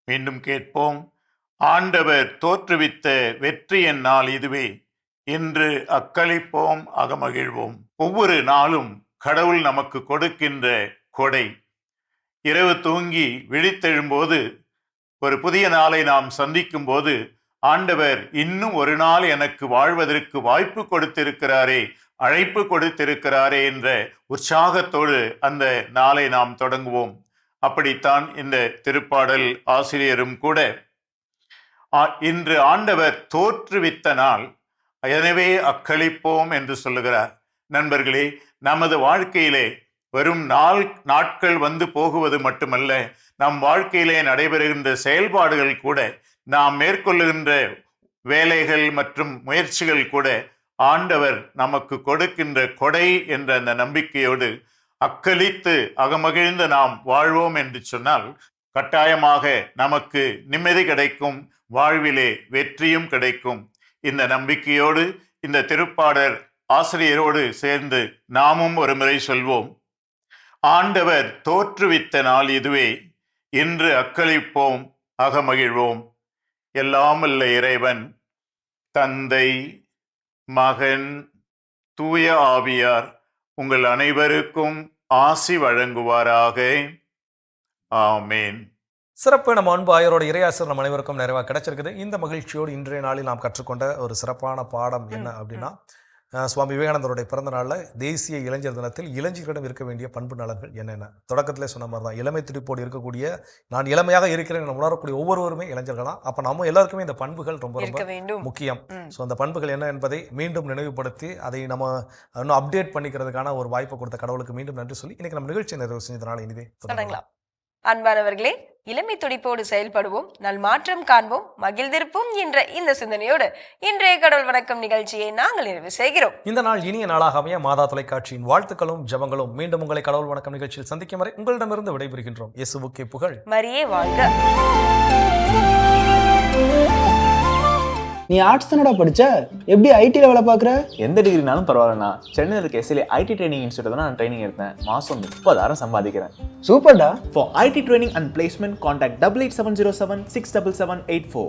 மீண்டும் கேட்போம். ஆண்டவர் தோற்றுவித்த வெற்றியின் நாள் இதுவே, இன்று அக்களிப்போம், அகமகிழ்வோம். ஒவ்வொரு நாளும் கடவுள் நமக்கு கொடுக்கின்ற கொடை. இரவு தூங்கி விழித்தெழும்போது, ஒரு புதிய நாளை நாம் சந்திக்கும் போது, ஆண்டவர் இன்னும் ஒரு நாள் எனக்கு வாழ்வதற்கு வாய்ப்பு கொடுத்திருக்கிறாரே, அழைப்பு கொடுத்திருக்கிறாரே என்ற உற்சாகத்தோடு அந்த நாளை நாம் தொடங்குவோம். அப்படித்தான் இந்த திருப்பாடல் ஆசிரியரும் கூட இன்று ஆண்டவர் தோற்றுவித்த நாள், எனவே அக்களிப்போம் என்று சொல்லுகிறார். நண்பர்களே, நமது வாழ்க்கையிலே வெறும் நாட்கள் வந்து போகுவது மட்டுமல்ல, நம் வாழ்க்கையிலே நடைபெறுகின்ற செயல்பாடுகள் கூட, நாம் மேற்கொள்ளுகின்ற வேலைகள் மற்றும் முயற்சிகள் கூட ஆண்டவர் நமக்கு கொடுக்கின்ற கொடை என்ற அந்த நம்பிக்கையோடு அக்களித்து அகமகிழ்ந்து நாம் வாழ்வோம் என்று சொன்னால் கட்டாயமாக நமக்கு நிம்மதி கிடைக்கும், வாழ்விலே வெற்றியும் கிடைக்கும். இந்த நம்பிக்கையோடு இந்த திருப்பாடல் ஆசிரியரோடு சேர்ந்து நாமும் ஒரு முறை சொல்வோம். ஆண்டவர் தோற்றுவித்த நாள் இதுவே, இன்று அக்களிப்போம், அகமகிழ்வோம். எல்லாம் வல்ல இறைவன் தந்தை, மகன், தூய ஆவியார் உங்கள் அனைவருக்கும் ஆசி வழங்குவாராக. ஆமேன். சிறப்பு. நம்ம அன்பு ஆயரோட இறையாசர் நம்ம அனைவருக்கும் நிறைவாக கிடைச்சிருக்குது. இந்த மகிழ்ச்சியோடு இன்றைய நாளில் நாம் கற்றுக்கொண்ட ஒரு சிறப்பான பாடம் என்ன அப்படின்னா, சுவாமி விவேகானந்தருடைய பிறந்த நாளில் தேசிய இளைஞர் தினத்தில் இளைஞர்களிடம் இருக்க வேண்டிய பண்பு நலன்கள் என்னென்ன. தொடக்கத்திலே சொன்ன மாதிரி தான், இளமை துடிப்போடு இருக்கக்கூடிய, நான் இளமையாக இருக்கிறேன் என உணரக்கூடிய ஒவ்வொருவருமே இளைஞர்கள் தான். அப்போ நம்ம எல்லாருக்குமே இந்த பண்புகள் ரொம்ப ரொம்ப முக்கியம். ஸோ அந்த பண்புகள் என்ன என்பதை மீண்டும் நினைவுபடுத்தி அதை நம்ம இன்னும் அப்டேட் பண்ணிக்கிறதுக்கான ஒரு வாய்ப்பை கொடுத்த கடவுளுக்கு மீண்டும் நன்றி சொல்லி இன்னைக்கு நம்ம நிகழ்ச்சி நிறைவு செஞ்சதுனால இனிதே தொடங்கலாம். அன்பானவர்களே, இளமை துடிப்போடு செயல்படுவோம், நல் மாற்றம் காண்போம், மகிழ்ந்திருப்போம் என்ற இந்த சிந்தனையோடு இன்றைய கடவுள் வணக்கம் நிகழ்ச்சியை நாங்கள் நிறைவு செய்கிறோம். இந்த நாள் இனிய நாளாக அமைய மாதா தொலைக்காட்சியின் வாழ்த்துக்களும் ஜெபங்களும். மீண்டும் உங்களை கடவுள் வணக்கம் நிகழ்ச்சியில் சந்திக்கும் வரை உங்களிடமிருந்து விடைபெறுகின்றோம். இயேசுவுக்கே புகழ். மரியே வாழ்க. நீ ஆர்ட்ஸ் தானடா படிச்ச, எப்படி ஐடில வேலை பார்க்குற? எந்த டிகிரினாலும் பரவாயில்லண்ணா. சென்னையில் இருக்க எஸ்எல்ஏ ஐடி ட்ரைனிங் இன்ஸ்டியூட் தான் நான் ட்ரைனிங் எடுத்தேன். மாதம் 30,000 சம்பாதிக்கிறேன். சூப்பர்டா. For IT training and placement, contact 8870767784.